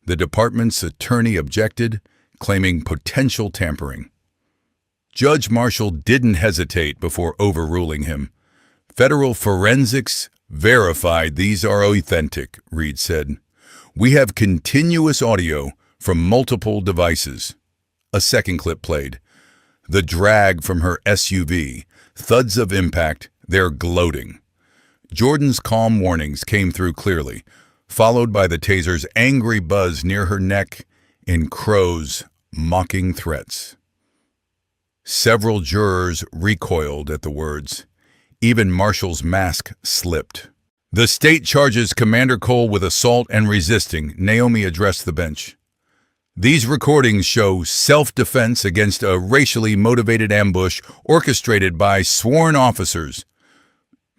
The department's attorney objected, claiming potential tampering. Judge Marshall didn't hesitate before overruling him. Federal forensics verified these are authentic, Reed said. We have continuous audio from multiple devices. A second clip played. The drag from her SUV, thuds of impact, they're gloating. Jordan's calm warnings came through clearly, followed by the taser's angry buzz near her neck and Crow's mocking threats. Several jurors recoiled at the words. Even Marshall's mask slipped. The state charges Commander Cole with assault and resisting, Naomi addressed the bench. These recordings show self-defense against a racially motivated ambush orchestrated by sworn officers.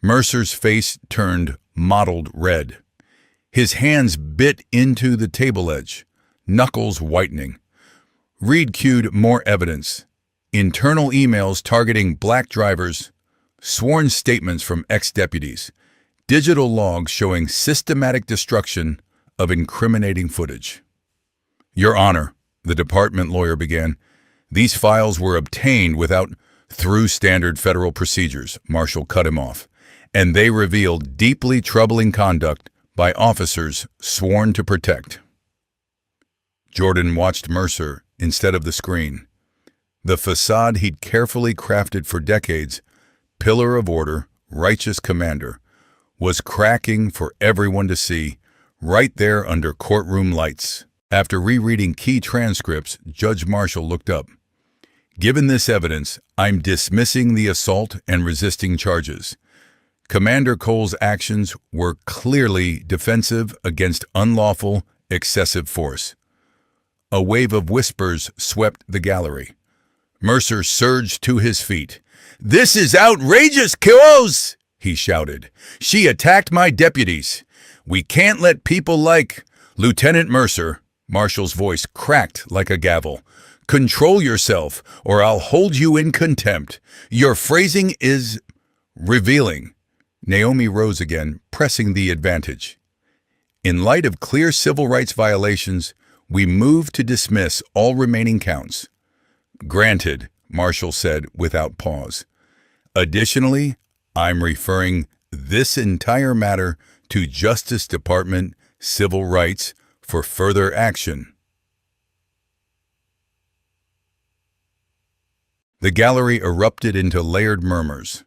Mercer's face turned mottled red. His hands bit into the table edge, knuckles whitening. Reed cued more evidence. Internal emails targeting black drivers, sworn statements from ex-deputies, digital logs showing systematic destruction of incriminating footage. Your Honor, the department lawyer began, these files were obtained through standard federal procedures, Marshall cut him off, and they revealed deeply troubling conduct by officers sworn to protect. Jordan watched Mercer instead of the screen. The facade he'd carefully crafted for decades, pillar of order, righteous commander, was cracking for everyone to see, right there under courtroom lights. After rereading key transcripts, Judge Marshall looked up. Given this evidence, I'm dismissing the assault and resisting charges. Commander Cole's actions were clearly defensive against unlawful, excessive force. A wave of whispers swept the gallery. Mercer surged to his feet. This is outrageous, kiddos! He shouted. She attacked my deputies. We can't let people like Lieutenant Mercer. Marshall's voice cracked like a gavel. Control yourself, or I'll hold you in contempt. Your phrasing is revealing. Naomi rose again, pressing the advantage. In light of clear civil rights violations, we move to dismiss all remaining counts. Granted, Marshall said without pause. Additionally, I'm referring this entire matter to Justice Department Civil Rights for further action. The gallery erupted into layered murmurs.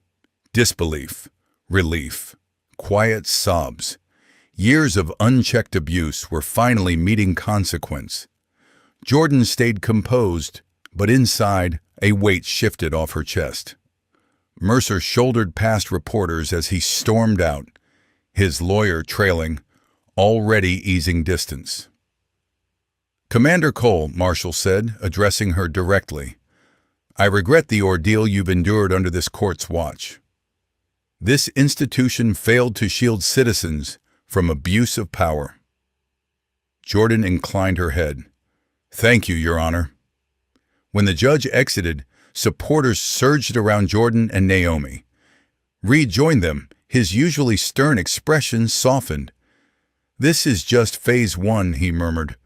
Disbelief, relief, quiet sobs. Years of unchecked abuse were finally meeting consequence. Jordan stayed composed, but inside, a weight shifted off her chest. Mercer shouldered past reporters as he stormed out, his lawyer trailing, already easing distance. Commander Cole, Marshall said, addressing her directly, I regret the ordeal you've endured under this court's watch. This institution failed to shield citizens from abuse of power. Jordan inclined her head. Thank you, Your Honor. When the judge exited, supporters surged around Jordan and Naomi. Reed joined them, his usually stern expression softened. This is just phase 1, he murmured.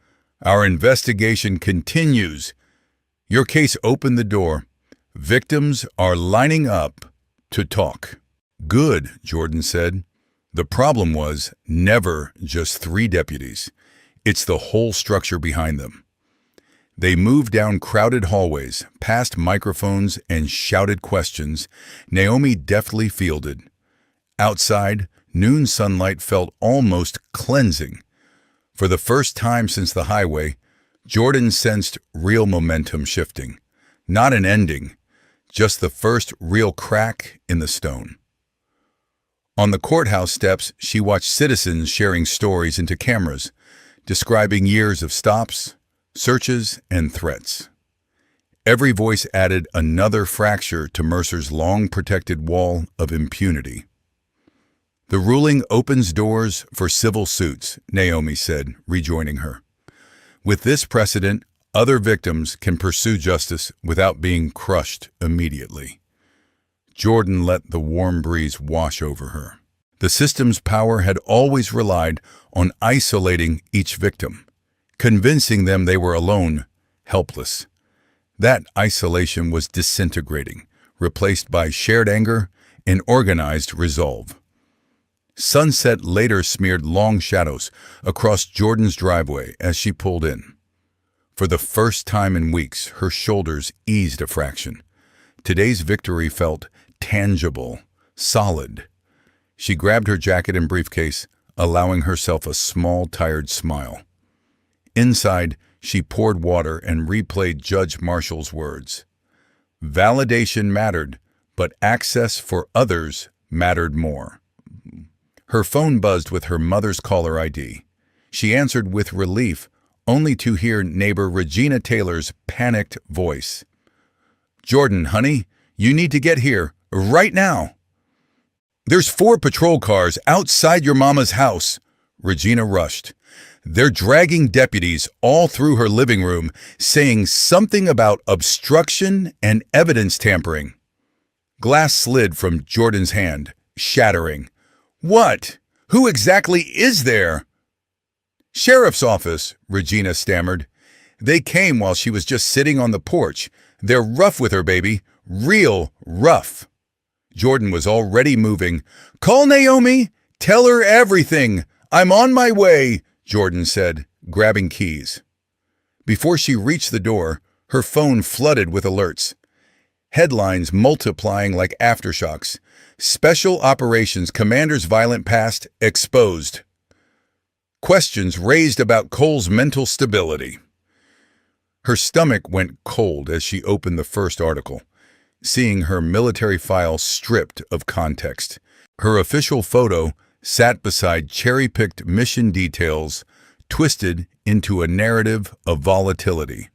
Our investigation continues. Your case opened the door. Victims are lining up to talk. Good, Jordan said. The problem was never just 3 deputies. It's the whole structure behind them. They moved down crowded hallways, past microphones and shouted questions Naomi deftly fielded. Outside, noon sunlight felt almost cleansing. For the first time since the highway, Jordan sensed real momentum shifting. Not an ending, just the first real crack in the stone. On the courthouse steps, she watched citizens sharing stories into cameras, describing years of stops, searches, and threats. Every voice added another fracture to Mercer's long-protected wall of impunity. "The ruling opens doors for civil suits," Naomi said, rejoining her. "With this precedent, other victims can pursue justice without being crushed immediately." Jordan let the warm breeze wash over her. The system's power had always relied on isolating each victim, convincing them they were alone, helpless. That isolation was disintegrating, replaced by shared anger and organized resolve. Sunset later smeared long shadows across Jordan's driveway as she pulled in. For the first time in weeks, her shoulders eased a fraction. Today's victory felt tangible, solid. She grabbed her jacket and briefcase, allowing herself a small, tired smile. Inside, she poured water and replayed Judge Marshall's words. Validation mattered, but access for others mattered more. Her phone buzzed with her mother's caller ID. She answered with relief, only to hear neighbor Regina Taylor's panicked voice. "Jordan, honey, you need to get here, right now." "There's 4 patrol cars outside your mama's house." Regina rushed. "They're dragging deputies all through her living room, saying something about obstruction and evidence tampering." Glass slid from Jordan's hand, shattering. "What? Who exactly is there?" "Sheriff's office," Regina stammered. "They came while she was just sitting on the porch. They're rough with her, baby. Real rough." Jordan was already moving. "Call Naomi. Tell her everything. I'm on my way," Jordan said, grabbing keys. Before she reached the door, her phone flooded with alerts. Headlines multiplying like aftershocks. "Special Operations Commander's Violent Past Exposed." Questions raised about Cole's mental stability. Her stomach went cold as she opened the first article, seeing her military file stripped of context. Her official photo sat beside cherry-picked mission details, twisted into a narrative of volatility.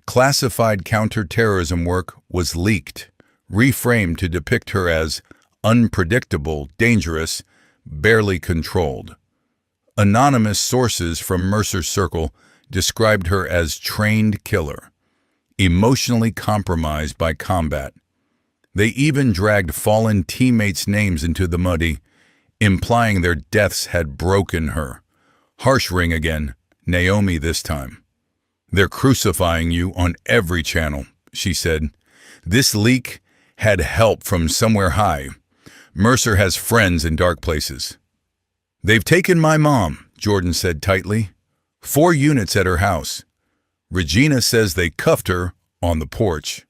Classified counterterrorism work was leaked, reframed to depict her as unpredictable, dangerous, barely controlled. Anonymous sources from Mercer's circle described her as trained killer, emotionally compromised by combat. They even dragged fallen teammates' names into the muddy, implying their deaths had broken her. Harsh ring again, Naomi this time. "They're crucifying you on every channel," she said. "This leak had help from somewhere high. Mercer has friends in dark places." "They've taken my mom," Jordan said tightly. 4 units at her house. Regina says they cuffed her on the porch.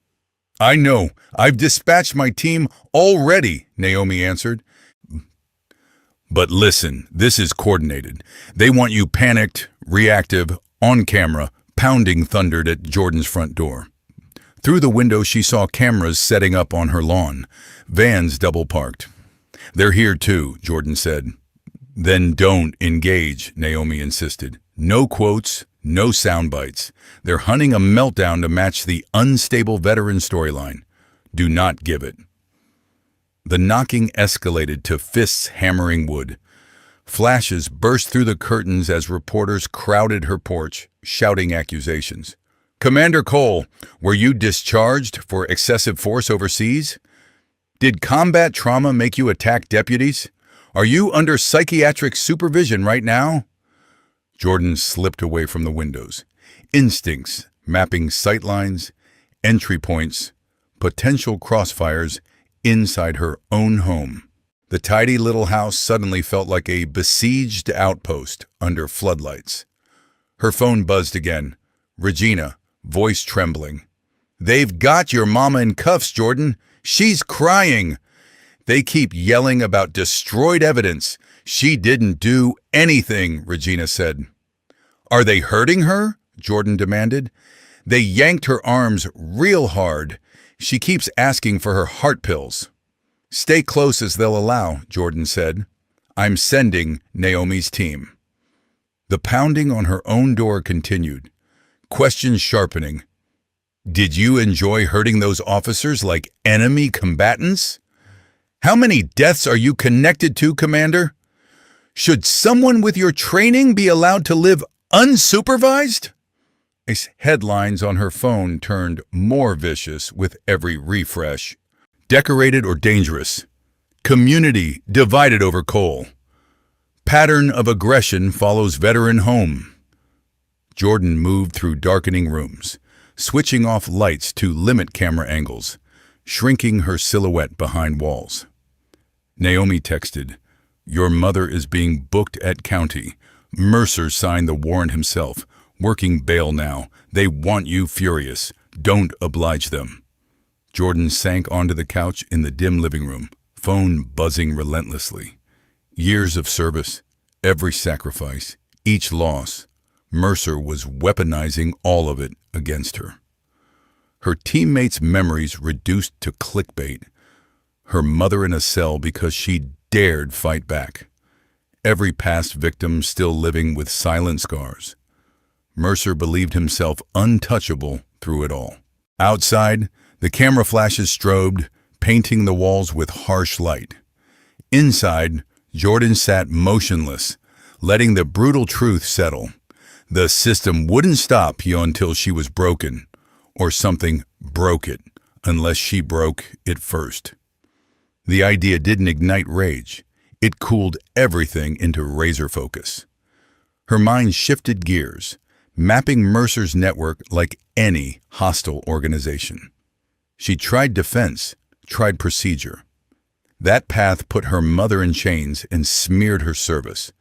"I know. I've dispatched my team already," Naomi answered. "But listen, this is coordinated. They want you panicked, reactive, on camera," pounding thundered at Jordan's front door. Through the window she saw cameras setting up on her lawn, vans double parked. "They're here too," Jordan said. "Then don't engage," Naomi insisted. "No quotes, no sound bites. They're hunting a meltdown to match the unstable veteran storyline. Do not give it." The knocking escalated to fists hammering wood. Flashes burst through the curtains as reporters crowded her porch, shouting accusations. "Commander Cole, were you discharged for excessive force overseas? Did combat trauma make you attack deputies? Are you under psychiatric supervision right now?" Jordan slipped away from the windows. Instincts mapping sightlines, entry points, potential crossfires inside her own home. The tidy little house suddenly felt like a besieged outpost under floodlights. Her phone buzzed again. Regina, voice trembling. "They've got your mama in cuffs, Jordan. She's crying. They keep yelling about destroyed evidence. She didn't do anything," Regina said. Are they hurting her? Jordan demanded. They yanked her arms real hard. She keeps asking for her heart pills. Stay close as they'll allow, Jordan said. I'm sending Naomi's team. The pounding on her own door continued, questions sharpening. Did you enjoy hurting those officers like enemy combatants? How many deaths are you connected to, Commander? Should someone with your training be allowed to live unsupervised? Headlines on her phone turned more vicious with every refresh. Decorated or dangerous? Community divided over coal. Pattern of aggression follows veteran home. Jordan moved through darkening rooms, switching off lights to limit camera angles, shrinking her silhouette behind walls. Naomi texted, Your mother is being booked at county. Mercer signed the warrant himself, working bail now. They want you furious. Don't oblige them. Jordan sank onto the couch in the dim living room, phone buzzing relentlessly. Years of service, every sacrifice, each loss. Mercer was weaponizing all of it against her. Her teammates' memories reduced to clickbait. Her mother in a cell because she dared fight back. Every past victim still living with silent scars. Mercer believed himself untouchable through it all. Outside, the camera flashes strobed, painting the walls with harsh light. Inside, Jordan sat motionless, letting the brutal truth settle. The system wouldn't stop you until she was broken, or something broke it, unless she broke it first. The idea didn't ignite rage. It cooled everything into razor focus. Her mind shifted gears, mapping Mercer's network like any hostile organization. She tried defense, tried procedure. That path put her mother in chains and smeared her service.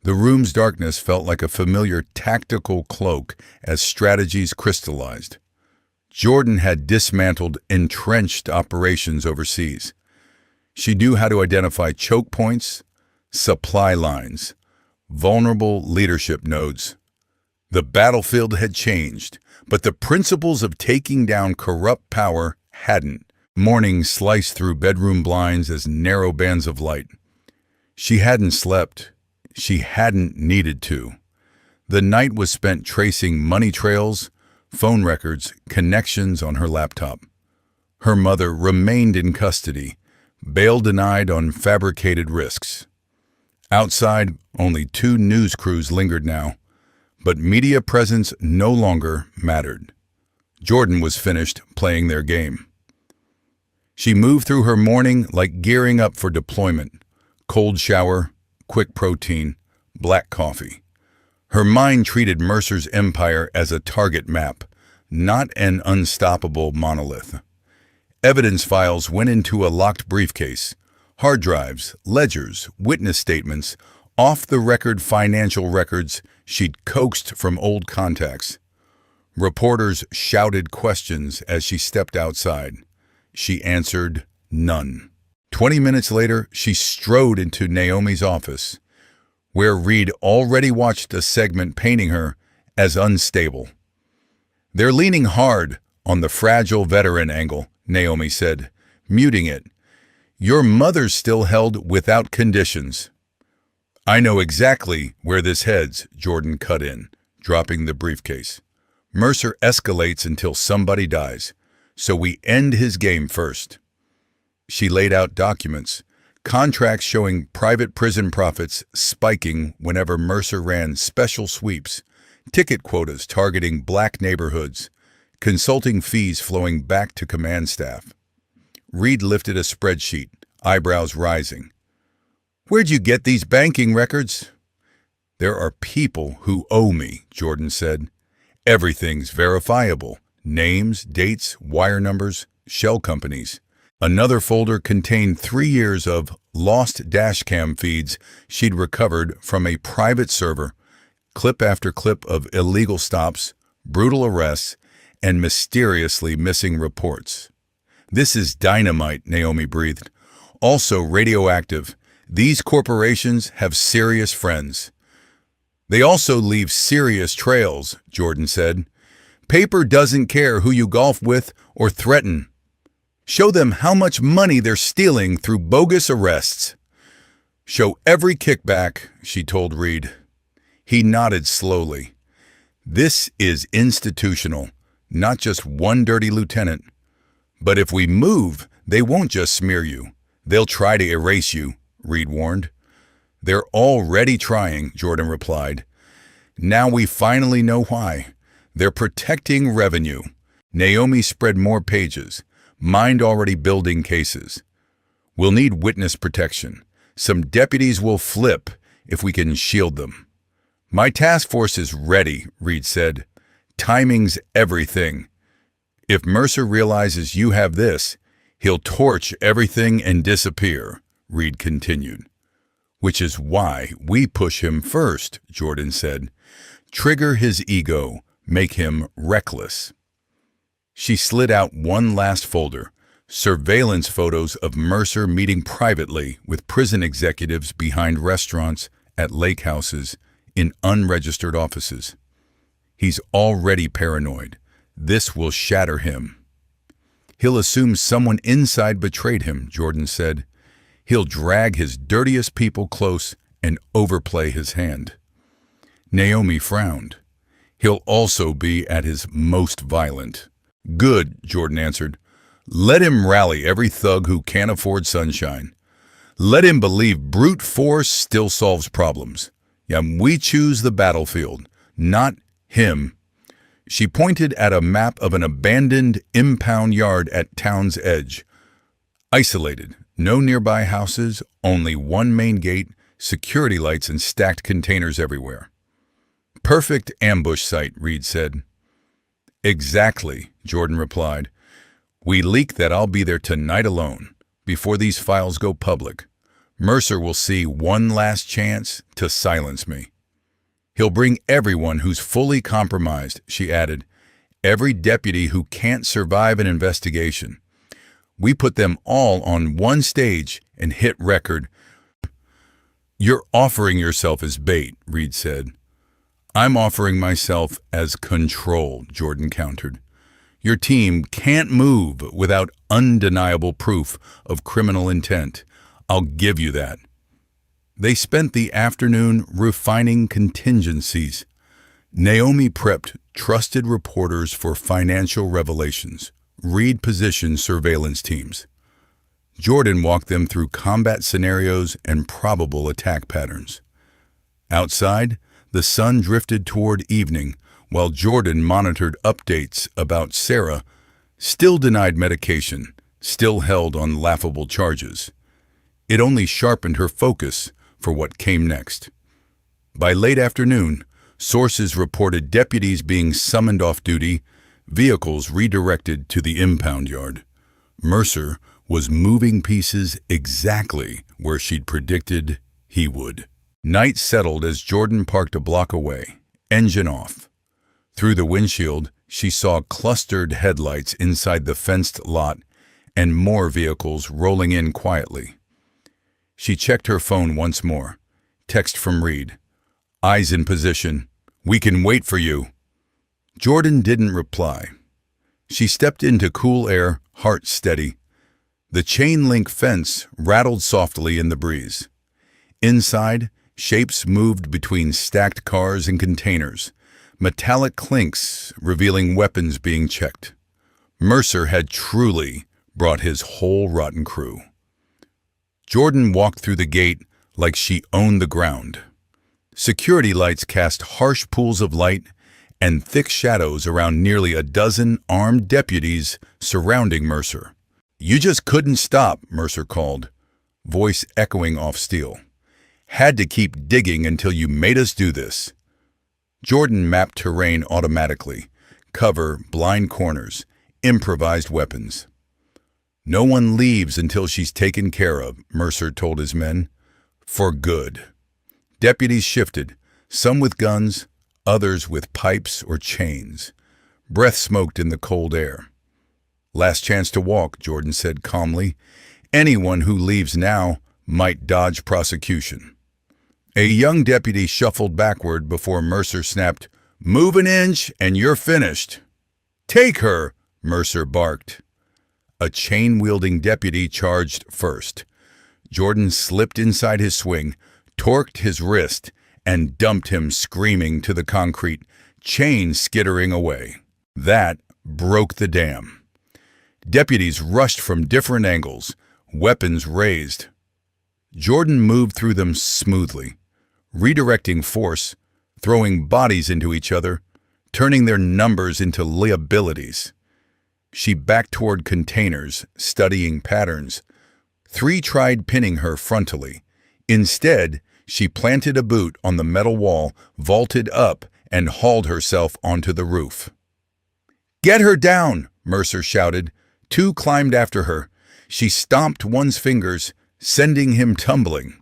The room's darkness felt like a familiar tactical cloak as strategies crystallized. Jordan had dismantled entrenched operations overseas. She knew how to identify choke points, supply lines, vulnerable leadership nodes. The battlefield had changed, but the principles of taking down corrupt power hadn't. Morning sliced through bedroom blinds as narrow bands of light. She hadn't slept. She hadn't needed to. The night was spent tracing money trails, phone records, connections on her laptop. Her mother remained in custody, bail denied on fabricated risks. Outside, only 2 news crews lingered now, but media presence no longer mattered. Jordan was finished playing their game. She moved through her morning like gearing up for deployment. Cold shower, quick protein, black coffee. Her mind treated Mercer's empire as a target map, not an unstoppable monolith. Evidence files went into a locked briefcase. Hard drives, ledgers, witness statements, off-the-record financial records she'd coaxed from old contacts. Reporters shouted questions as she stepped outside. She answered none. 20 minutes later, she strode into Naomi's office, where Reed already watched a segment painting her as unstable. They're leaning hard on the fragile veteran angle, Naomi said, muting it. Your mother's still held without conditions. I know exactly where this heads, Jordan cut in, dropping the briefcase. Mercer escalates until somebody dies, so we end his game first. She laid out documents, contracts showing private prison profits spiking whenever Mercer ran special sweeps, ticket quotas targeting black neighborhoods, consulting fees flowing back to command staff. Reed lifted a spreadsheet, eyebrows rising. Where'd you get these banking records? There are people who owe me, Jordan said. Everything's verifiable. Names, dates, wire numbers, shell companies. Another folder contained 3 years of lost dashcam feeds she'd recovered from a private server, clip after clip of illegal stops, brutal arrests, and mysteriously missing reports. This is dynamite, Naomi breathed. Also radioactive. These corporations have serious friends. They also leave serious trails, Jordan said. Paper doesn't care who you golf with or threaten. Show them how much money they're stealing through bogus arrests. Show every kickback, she told Reed. He nodded slowly. This is institutional, not just one dirty lieutenant. But if we move, they won't just smear you. They'll try to erase you, Reed warned. They're already trying, Jordan replied. Now we finally know why. They're protecting revenue. Naomi spread more pages. Mind already building cases. We'll need witness protection. Some deputies will flip if we can shield them. My task force is ready, Reed said. Timing's everything. If Mercer realizes you have this, he'll torch everything and disappear, Reed continued. Which is why we push him first, Jordan said. Trigger his ego, make him reckless. She slid out one last folder, surveillance photos of Mercer meeting privately with prison executives behind restaurants, at lake houses, in unregistered offices. He's already paranoid. This will shatter him. He'll assume someone inside betrayed him, Jordan said. He'll drag his dirtiest people close and overplay his hand. Naomi frowned. He'll also be at his most violent. Good, Jordan answered. Let him rally every thug who can't afford sunshine. Let him believe brute force still solves problems. We choose the battlefield, not him. She pointed at a map of an abandoned impound yard at town's edge. Isolated, no nearby houses, only one main gate, security lights and stacked containers everywhere. Perfect ambush site, Reed said. Exactly, Jordan replied. We leak that I'll be there tonight alone, before these files go public. Mercer will see one last chance to silence me. He'll bring everyone who's fully compromised, she added. Every deputy who can't survive an investigation. We put them all on one stage and hit record. You're offering yourself as bait, Reed said. I'm offering myself as control, Jordan countered. Your team can't move without undeniable proof of criminal intent. I'll give you that. They spent the afternoon refining contingencies. Naomi prepped trusted reporters for financial revelations. Reed positioned surveillance teams. Jordan walked them through combat scenarios and probable attack patterns. Outside, the sun drifted toward evening, while Jordan monitored updates about Sarah, still denied medication, still held on laughable charges. It only sharpened her focus for what came next. By late afternoon, sources reported deputies being summoned off duty, vehicles redirected to the impound yard. Mercer was moving pieces exactly where she'd predicted he would. Night settled as Jordan parked a block away, engine off. Through the windshield, she saw clustered headlights inside the fenced lot and more vehicles rolling in quietly. She checked her phone once more. Text from Reed. Eyes in position. We can wait for you. Jordan didn't reply. She stepped into cool air, heart steady. The chain-link fence rattled softly in the breeze. Inside, shapes moved between stacked cars and containers, metallic clinks revealing weapons being checked. Mercer had truly brought his whole rotten crew. Jordan walked through the gate like she owned the ground. Security lights cast harsh pools of light and thick shadows around nearly a dozen armed deputies surrounding Mercer. You just couldn't stop, Mercer called, voice echoing off steel. Had to keep digging until you made us do this. Jordan mapped terrain automatically. Cover, blind corners, improvised weapons. No one leaves until she's taken care of, Mercer told his men. For good. Deputies shifted, some with guns, others with pipes or chains. Breath smoked in the cold air. Last chance to walk, Jordan said calmly. Anyone who leaves now might dodge prosecution. A young deputy shuffled backward before Mercer snapped, "Move an inch and you're finished." "Take her," Mercer barked. A chain-wielding deputy charged first. Jordan slipped inside his swing, torqued his wrist, and dumped him screaming to the concrete, chain skittering away. That broke the dam. Deputies rushed from different angles, weapons raised. Jordan moved through them smoothly, redirecting force, throwing bodies into each other, turning their numbers into liabilities. She backed toward containers, studying patterns. 3 tried pinning her frontally. Instead, she planted a boot on the metal wall, vaulted up, and hauled herself onto the roof. "Get her down!" Mercer shouted. 2 climbed after her. She stomped one's fingers, sending him tumbling.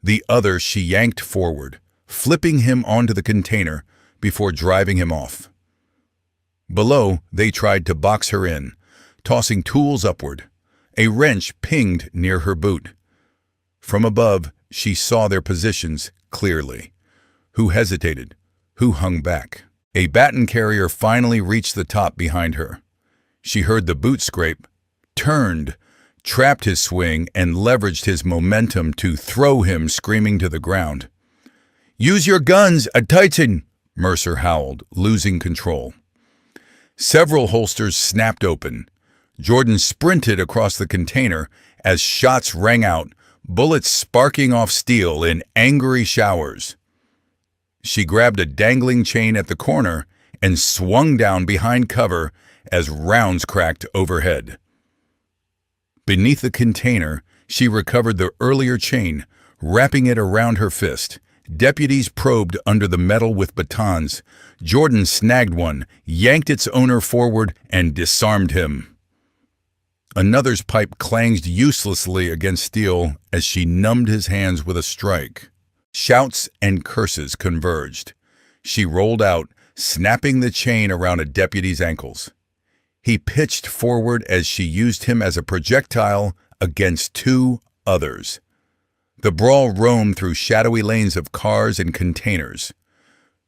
The other she yanked forward, flipping him onto the container before driving him off. Below, they tried to box her in, tossing tools upward. A wrench pinged near her boot. From above, she saw their positions clearly. Who hesitated? Who hung back? A baton carrier finally reached the top behind her. She heard the boot scrape, turned, trapped his swing, and leveraged his momentum to throw him screaming to the ground. "Use your guns, a Titan!" Mercer howled, losing control. Several holsters snapped open. Jordan sprinted across the container as shots rang out, bullets sparking off steel in angry showers. She grabbed a dangling chain at the corner and swung down behind cover as rounds cracked overhead. Beneath the container, she recovered the earlier chain, wrapping it around her fist. Deputies probed under the metal with batons. Jordan snagged one, yanked its owner forward, and disarmed him. Another's pipe clanged uselessly against steel as she numbed his hands with a strike. Shouts and curses converged. She rolled out, snapping the chain around a deputy's ankles. He pitched forward as she used him as a projectile against 2 others. The brawl roamed through shadowy lanes of cars and containers.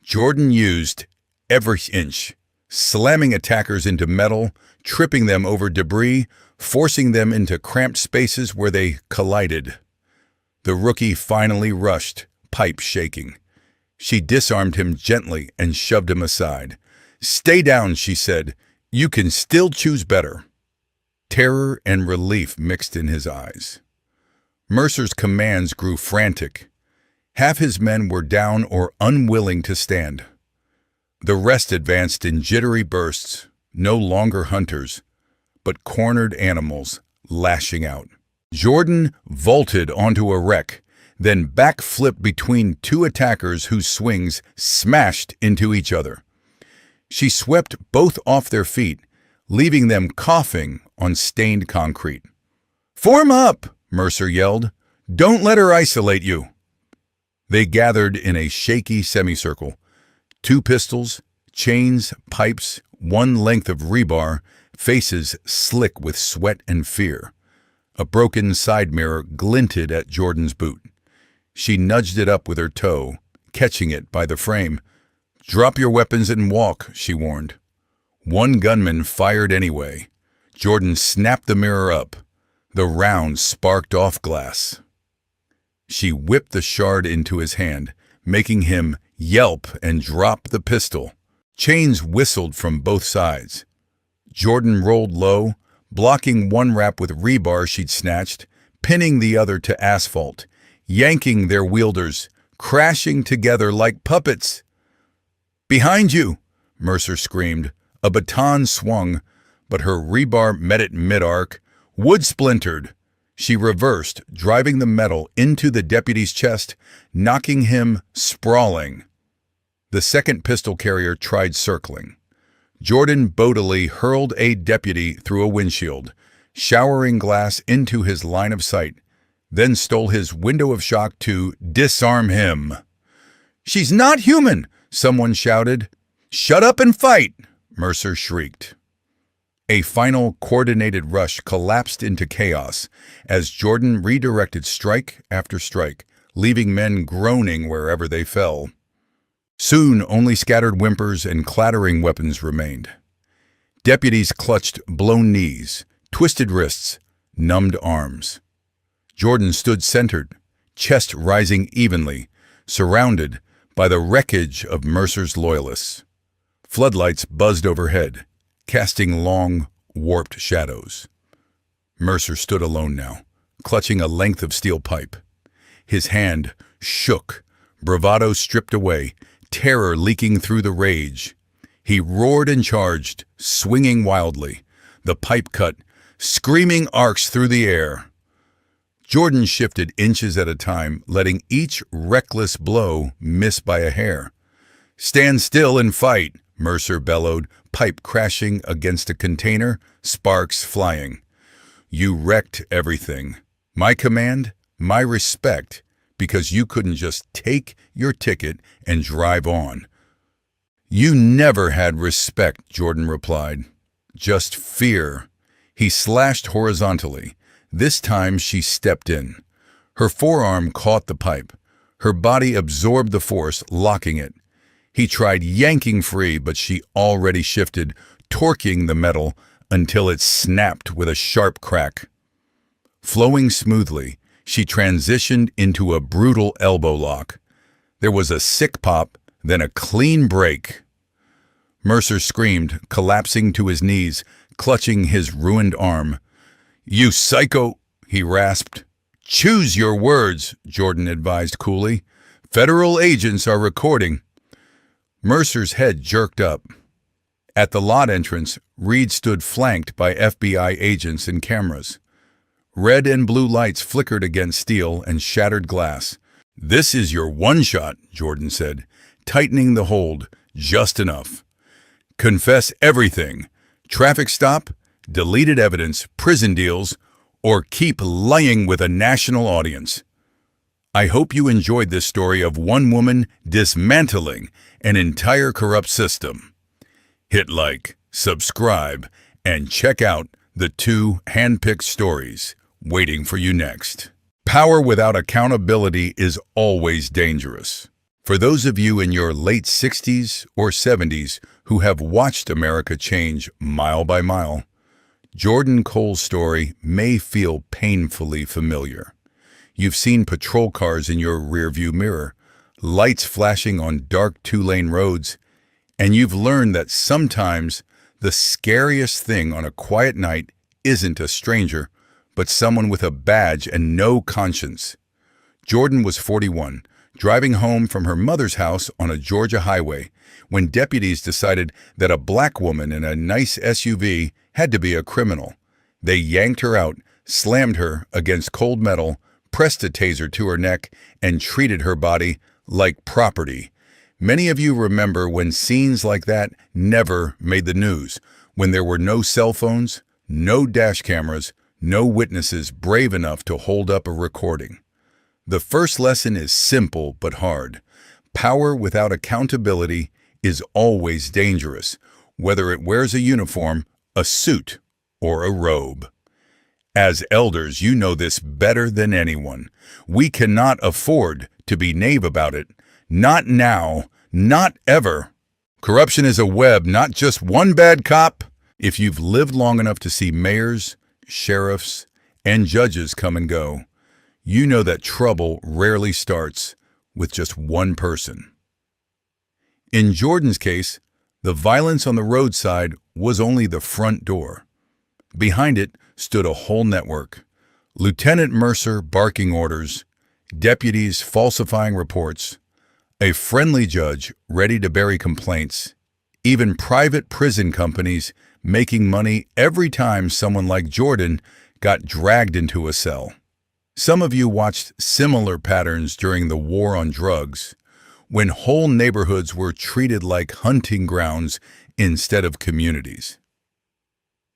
Jordan used every inch, slamming attackers into metal, tripping them over debris, forcing them into cramped spaces where they collided. The rookie finally rushed, pipe shaking. She disarmed him gently and shoved him aside. "Stay down," she said. "You can still choose better." Terror and relief mixed in his eyes. Mercer's commands grew frantic. Half his men were down or unwilling to stand. The rest advanced in jittery bursts, no longer hunters, but cornered animals lashing out. Jordan vaulted onto a wreck, then backflipped between 2 attackers whose swings smashed into each other. She swept both off their feet, leaving them coughing on stained concrete. "Form up!" Mercer yelled. "Don't let her isolate you." They gathered in a shaky semicircle. 2 pistols, chains, pipes, 1 length of rebar, faces slick with sweat and fear. A broken side mirror glinted at Jordan's boot. She nudged it up with her toe, catching it by the frame. "Drop your weapons and walk," she warned. 1 gunman fired anyway. Jordan snapped the mirror up. The round sparked off glass. She whipped the shard into his hand, making him yelp and drop the pistol. Chains whistled from both sides. Jordan rolled low, blocking 1 wrap with rebar she'd snatched, pinning the other to asphalt, yanking their wielders, crashing together like puppets. "Behind you!" Mercer screamed. A baton swung, but her rebar met it mid-arc. Wood splintered. She reversed, driving the metal into the deputy's chest, knocking him sprawling. The second pistol carrier tried circling. Jordan bodily hurled a deputy through a windshield, showering glass into his line of sight, then stole his window of shock to disarm him. "She's not human!" someone shouted. "Shut up and fight!" Mercer shrieked. A final coordinated rush collapsed into chaos as Jordan redirected strike after strike, leaving men groaning wherever they fell. Soon, only scattered whimpers and clattering weapons remained. Deputies clutched blown knees, twisted wrists, numbed arms. Jordan stood centered, chest rising evenly, surrounded by the wreckage of Mercer's loyalists. Floodlights buzzed overhead, casting long, warped shadows. Mercer stood alone now, clutching a length of steel pipe. His hand shook, bravado stripped away, terror leaking through the rage. He roared and charged, swinging wildly, the pipe cut, screaming arcs through the air. Jordan shifted inches at a time, letting each reckless blow miss by a hair. "Stand still and fight," Mercer bellowed, pipe crashing against a container, sparks flying. "You wrecked everything. My command, my respect, because you couldn't just take your ticket and drive on." "You never had respect," Jordan replied. "Just fear." He slashed horizontally. This time she stepped in. Her forearm caught the pipe. Her body absorbed the force, locking it. He tried yanking free, but she already shifted, torquing the metal until it snapped with a sharp crack. Flowing smoothly, she transitioned into a brutal elbow lock. There was a sick pop, then a clean break. Mercer screamed, collapsing to his knees, clutching his ruined arm. "You psycho," he rasped. "Choose your words," Jordan advised coolly. "Federal agents are recording." Mercer's head jerked up. At the lot entrance, Reed stood flanked by FBI agents and cameras. Red and blue lights flickered against steel and shattered glass. "This is your one shot," Jordan said, tightening the hold just enough. "Confess everything. Traffic stop, deleted evidence, prison deals, or keep lying with a national audience." I hope you enjoyed this story of one woman dismantling an entire corrupt system. Hit like, subscribe, and check out the 2 hand-picked stories waiting for you next. Power without accountability is always dangerous. For those of you in your late 60s or 70s who have watched America change mile by mile, Jordan Cole's story may feel painfully familiar. You've seen patrol cars in your rearview mirror, lights flashing on dark 2-lane roads, and you've learned that sometimes the scariest thing on a quiet night isn't a stranger, but someone with a badge and no conscience. Jordan was 41, driving home from her mother's house on a Georgia highway, when deputies decided that a black woman in a nice SUV had to be a criminal. They yanked her out, slammed her against cold metal, pressed a taser to her neck, and treated her body like property. Many of you remember when scenes like that never made the news, when there were no cell phones, no dash cameras, no witnesses brave enough to hold up a recording. The first lesson is simple but hard. Power without accountability is always dangerous, whether it wears a uniform, a suit, or a robe. As elders, you know this better than anyone. We cannot afford to be naive about it. Not now, not ever. Corruption is a web, not just one bad cop. If you've lived long enough to see mayors, sheriffs, and judges come and go, you know that trouble rarely starts with just one person. In Jordan's case, the violence on the roadside was only the front door. Behind it stood a whole network. Lieutenant Mercer barking orders, deputies falsifying reports, a friendly judge ready to bury complaints, even private prison companies making money every time someone like Jordan got dragged into a cell. Some of you watched similar patterns during the war on drugs, when whole neighborhoods were treated like hunting grounds instead of communities.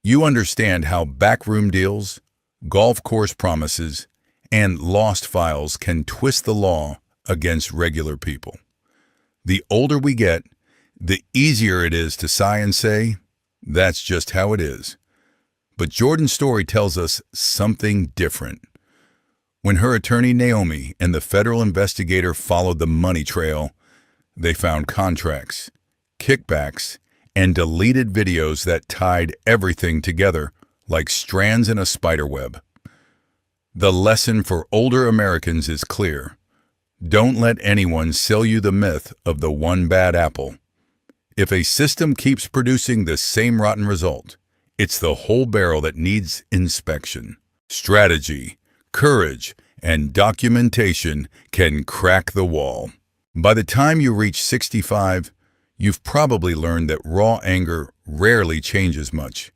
You understand how backroom deals, golf course promises, and lost files can twist the law against regular people. The older we get, the easier it is to sigh and say, "That's just how it is." But Jordan's story tells us something different. When her attorney Naomi and the federal investigator followed the money trail, they found contracts, kickbacks, and deleted videos that tied everything together like strands in a spider web. The lesson for older Americans is clear. Don't let anyone sell you the myth of the one bad apple. If a system keeps producing the same rotten result, it's the whole barrel that needs inspection. Strategy, courage, and documentation can crack the wall. By the time you reach 65, you've probably learned that raw anger rarely changes much.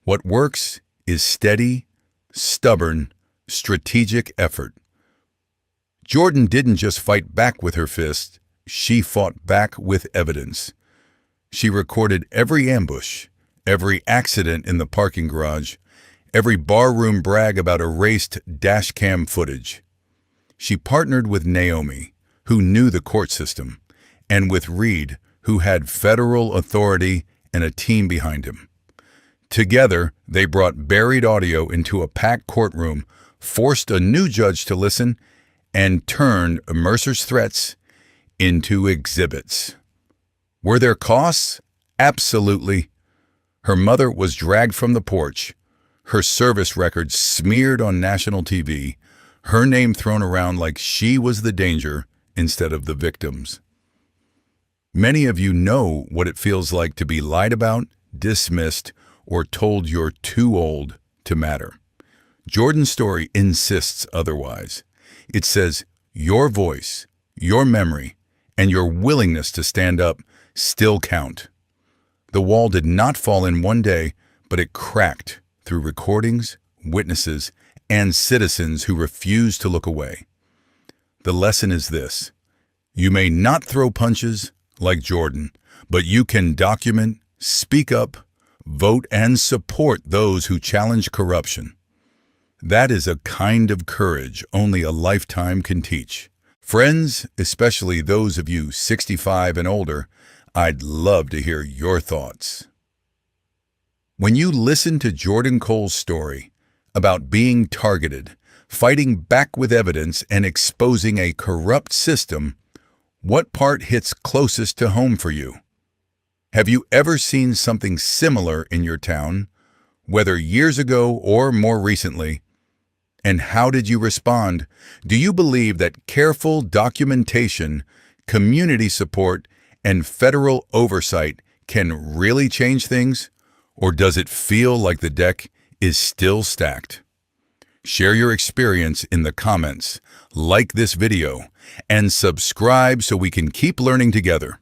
What works is steady, stubborn, strategic effort. Jordan didn't just fight back with her fists, she fought back with evidence. She recorded every ambush, every accident in the parking garage, every barroom brag about erased dashcam footage. She partnered with Naomi, who knew the court system, and with Reed, who had federal authority and a team behind him. Together, they brought buried audio into a packed courtroom, forced a new judge to listen, and turned Mercer's threats into exhibits. Were there costs? Absolutely. Her mother was dragged from the porch, her service record smeared on national TV, her name thrown around like she was the danger instead of the victims. Many of you know what it feels like to be lied about, dismissed, or told you're too old to matter. Jordan's story insists otherwise. It says your voice, your memory, and your willingness to stand up still count. The wall did not fall in one day, but it cracked through recordings, witnesses, and citizens who refused to look away. The lesson is this: you may not throw punches like Jordan, but you can document, speak up, vote, and support those who challenge corruption. That is a kind of courage only a lifetime can teach. Friends, especially those of you 65 and older, I'd love to hear your thoughts. When you listen to Jordan Cole's story about being targeted, fighting back with evidence, and exposing a corrupt system, what part hits closest to home for you? Have you ever seen something similar in your town, whether years ago or more recently? And how did you respond? Do you believe that careful documentation, community support, and federal oversight can really change things? Or does it feel like the deck is still stacked? Share your experience in the comments, like this video, and subscribe so we can keep learning together.